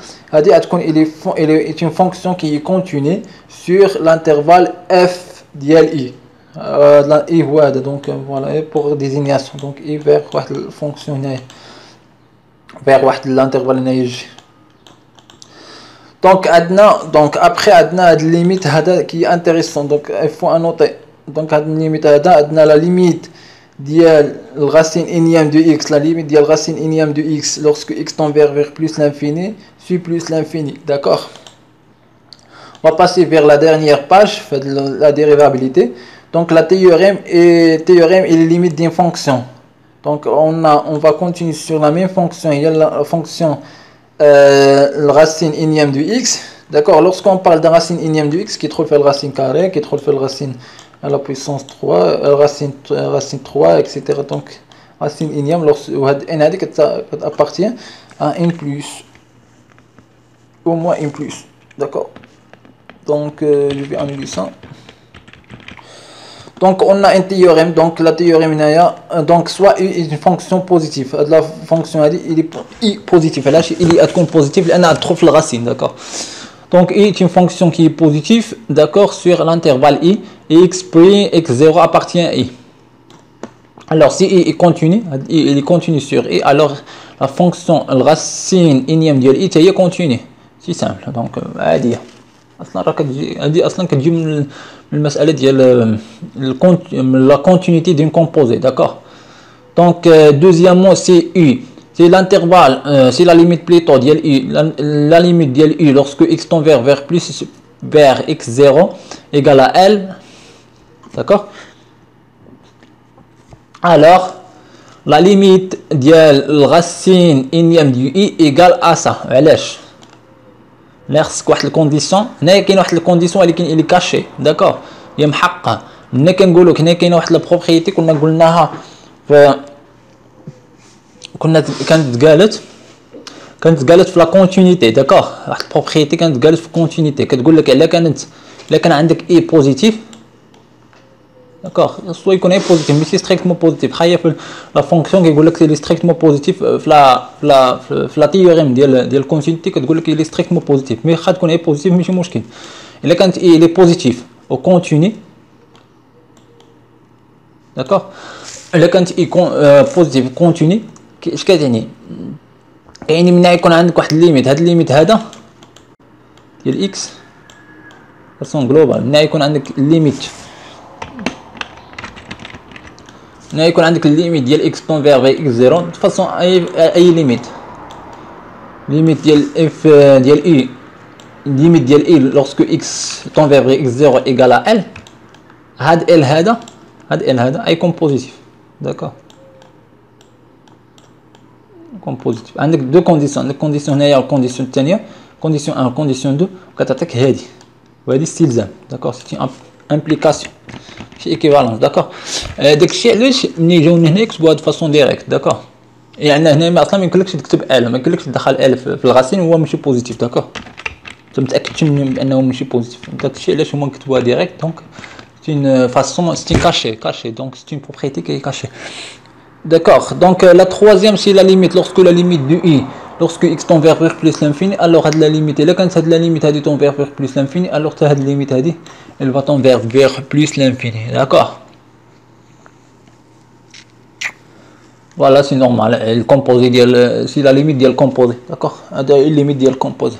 elle est une fonction qui est continue sur l'intervalle f ديال i. i هو هذا، donc voilà pour désignation. donc i vers واحد الفونكسيون هنايا vers واحد l'intervalle هنا يجي. Donc après adna la limite qui est intéressant, donc il faut annoter. Donc la limite adna la limite de la racine énième de x, la limite de la racine énième de x lorsque x tend vers plus l'infini suit plus l'infini. D'accord, on va passer vers la dernière page, la dérivabilité. Donc la théorème et les limites d'une fonction. Donc on va continuer sur la même fonction. Il y a la fonction la racine énième de x. D'accord, lorsqu'on parle de racine énième de x qui trouve la racine carrée, qui trouve la racine à la puissance 3, racine 3, etc. donc racine énième n appartient à n plus au moins n plus. D'accord, donc je vais annuler ça. Donc on a un théorème, donc la théorème donc soit une fonction positive, la fonction il est positive, là il est positif, elle a trop la racine, d'accord. Donc i est une fonction qui est positive, d'accord, sur l'intervalle i, et x0 appartient à i. Alors si i est continu, il est continu sur i, alors la fonction racine énième de i est continue. C'est simple. Donc عادية. اصلا راه كتجي هذه اصلا كتجي من المساله ديال la continuité d'une composée, d'accord. Donc deuxièmement c'est u, c'est l'intervalle, c'est la limite plutôt ديال u, la limite ديال u lorsque x tend vers plus vers x0 égale à l, d'accord. Alors la limite ديال racine énième du i égale à ça. علاش؟ خصك واحد الكونديسيون، هنايا كاين واحد الكونديسيون ولكن اللي كاشي، داكور، هي محققه. ملي كنقول لك هنا كاينه واحد البروبريتي كنا قلناها كانت قالت في لا كونتينيتي، داكور. واحد البروبريتي كانت قالت في كونتينيتي كتقول لك الا كان عندك اي بوزيتيف، داكور، سوا يكون اي بوزيتيف ماشي ستريكتمون بوزيتيف. خايا في لا فونكسيون كيقول لك سي ستريكتمون بوزيتيف في لا تيوريم ديال الكونتينيتي كتقول لك لي ستريكتمون بوزيتيف، مي خا تكون اي بوزيتيف ماشي مشكل. الا كانت اي لي بوزيتيف او كونتيني، داكور، الا كانت اي بوزيتيف كونتيني اش كتعني؟ يعني منا يكون عندك واحد الليميت، هاد الليميت هذا ديال اكس فاسون جلوبال، منا يكون عندك الليميت، هنا يكون عندك الليميت ديال اكس طون فيغ اكس زيرو دو فاسون اي ليميت ديال اف ديال اي، ليميت ديال اي لورسكو اكس طون فيغ اكس زيرو ايكال ا ال، هاد ال هذا ايكون بوزيتيف، داكور، يكون بوزيتيف. عندك دو كونديسيون، عندك كونديسيون هنايا والكونديسيون الثانيه، كونديسيون 1 وكونديسيون 2 كتعطيك هادي وهادي استلزام، داكور، سي امبليكاسيون شي ايكيفالونس، داكور. داكشي علاش ملي جاوني هنا كتبوها دو فاسون ديريكت، داكور. يعني هنا اصلا ما يمكنلكش تكتب ال، ما يمكنلكش تدخل ال في الغاسين هو ماشي بوزيتيف، داكور، انت متاكدش بانه ماشي بوزيتيف، داكشي علاش هما كتبوها ديريكت. دونك سي une façon, c'est caché, donc c'est une propriété qui est cachée, d'accord. Donc la troisième c'est la limite, lorsque la limite de i, lorsque x tend vers plus l'infini, alors la limite, et là quand la limite tend vers plus l'infini, alors cette limite elle va tendre vers plus l'infini, d'accord. Voilà, c'est normal, le composé c'est la limite du composé, d'accord, la limite du composé.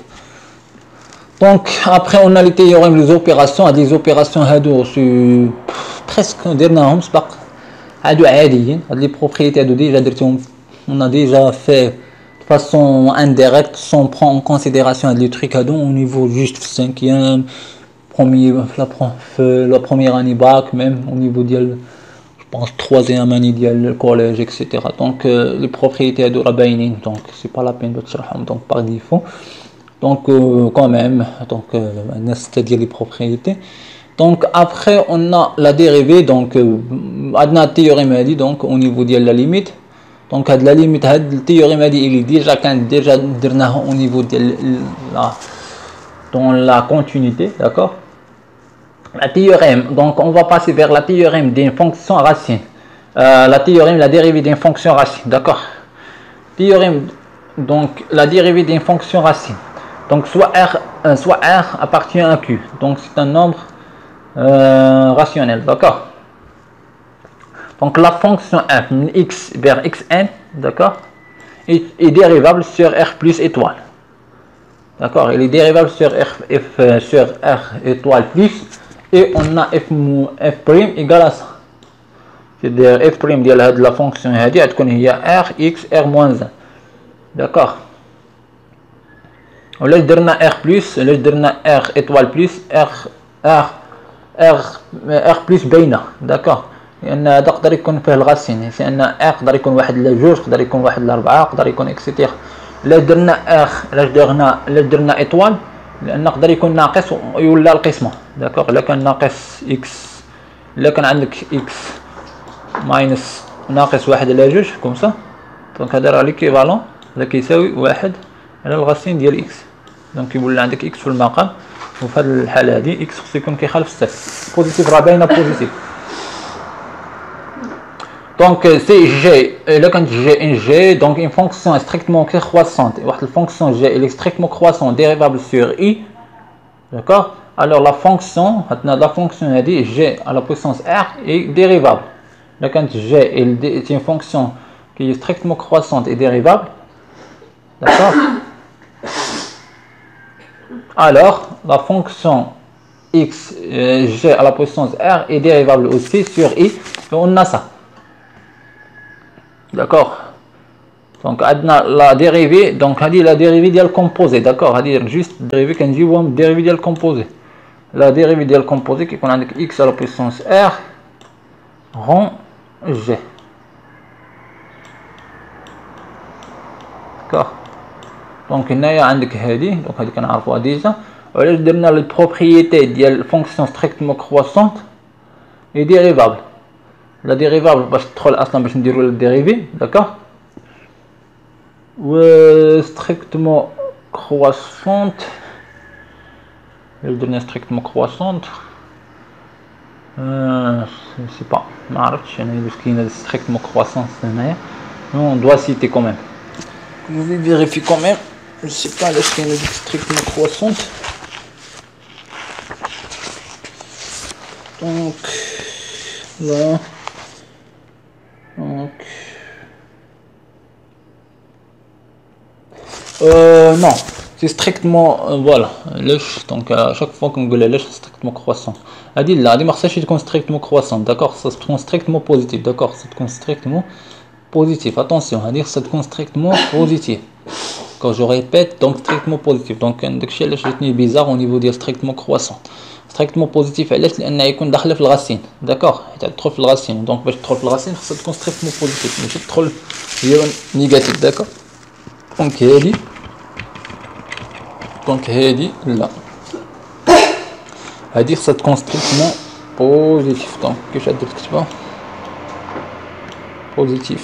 Donc après on a les théorèmes, les opérations, des opérations هادو c'est presque درناهم سبق، هادو عاديين، هاد les propriétés هادو déjà درتهم، on a déjà fait de façon indirecte sans prendre en considération les trucs هادو au niveau juste cinquième, la première année bac, même au niveau ديال je pense troisième année ديال collège, etc. Donc les propriétés هادو راه باينين، donc c'est pas la peine de تشرحهم donc par défaut. Donc quand même, donc c'est-à-dire les propriétés. Donc après on a la dérivée, donc on a le théorème dit donc au niveau de la limite. Donc la limite, le théorème dit il est déjà au niveau de dans la continuité, d'accord. La théorème, donc on va passer vers la théorème d'une fonction racine. La dérivée d'une fonction racine, d'accord. Théorème, donc la dérivée d'une fonction racine. Donc soit R appartient à Q, donc c'est un nombre rationnel, d'accord. Donc la fonction f x vers xn, d'accord, est dérivable sur R plus étoile, d'accord. Il est dérivable sur R étoile plus, et on a f prime égale à ça, c'est-à-dire f prime de la fonction il y a R x R moins 1, d'accord. ولا درنا R plus، ولا درنا R étoile plus R plus باينة، داكوغ، لأن هذا يقدر يكون فيه الغاسين، لأن R يقدر يكون واحد لجوج، يقدر يكون واحد لأربعة، يقدر يكون إكسيتير. إلا درنا R، إلا درنا إطوال، لأن يقدر يكون ناقص ويولى القسمة، داكوغ. إلا كان ناقص X، إلا كان عندك X ماينس ناقص واحد على جوج كومسا، دونك هذا راه ليكيفالون، هذا كيساوي واحد على الغاسين ديال اكس، دونك يولي عندك اكس في المقام، وفي هذه الحاله هذه اكس خصو يكون كيخالف الصفر، بوزيتيف راه باينه بوزيتيف، Donc c'est G, là quand G, donc une fonction strictement croissante, la fonction G elle est strictement croissante dérivable sur I, d'accord? Alors la fonction a dit G à la puissance R est dérivable. Là quand G est une fonction qui est strictement croissante et dérivable, d'accord? Alors la fonction X, G à la puissance R est dérivable aussi sur I, et on a ça. D'accord. Donc la dérivée, donc la dérivée ديال composé, d'accord, juste dérivée كنجيبوها من dérivée ديال composé. La dérivée ديال composé كيكون عندك x à la puissance r rond g. d'accord. donc هنايا عندك هذه، donc هذه كنعرفوها ديجا. وعلاش درنا لي بروبريتي ديال fonction strictement croissante et dérivable. La dérivable باش تدخل اصلا باش نديرو لا dérivée، d'accord. ou strictement croissante, le dernier strictement croissante, je sais pas, strictement croissance, mais on doit citer quand même. Je vais vérifier quand même, je sais pas est-ce qu'il y a strictement croissante. Donc là, donc non, c'est strictement voilà, donc à chaque fois qu'on gueule lèche, c'est strictement croissant. A dit là, dit marche c'est strictement croissant, d'accord, ça se trouve strictement positif, d'accord, c'est strictement positif. Attention, à dire c'est strictement positif. Quand je répète, donc strictement positif. Donc un des bizarre au niveau de strictement croissant. Strictement positif, elle est ان يكون داخله في الغسين، d'accord, تدخل في الغسين. donc باش تدخل في الغسين خصها تكون strictement positif، ماشي تدخل هي négatif، d'accord. donc هادي لا، هادي خصها تكون strictement positif. donc كيفاش غادي تكتبها positif.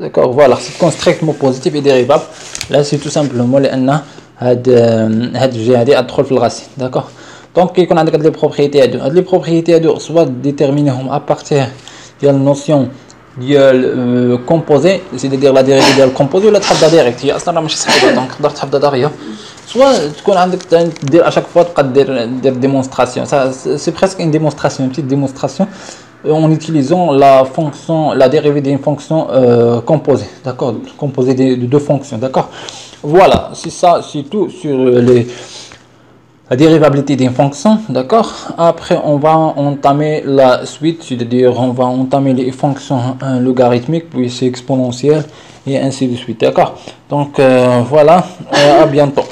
d'accord, voilà, c'est تكون strictement positif et dérivable. là c'est tout simplement لان هاد الجهه هادي تدخل في الغسيل، d'accord. donc كيكون عندك هاد لي بروبريتي هادو، soit déterminهم à partir ديال النوسيون ديال كومبوزي، c'est-à-dire la dérivée ديال كومبوزي، ولا تحدها ديريكت، هي اصلا راه ماشي صحيحه. دونك تقدر تحدها دغيا، سوا تكون عندك دير اشاك فوا تبقى دير ديمونستراسيون. c'est presque une démonstration, une petite démonstration en utilisant la dérivée d'une fonction composée, d'accord, composée de deux fonctions, d'accord. voilà, c'est ça, c'est tout sur la dérivabilité d'une fonction, d'accord. Après on va entamer la suite, c'est-à-dire on va entamer les fonctions logarithmiques, puis c'est exponentielle et ainsi de suite, d'accord. donc voilà, à bientôt.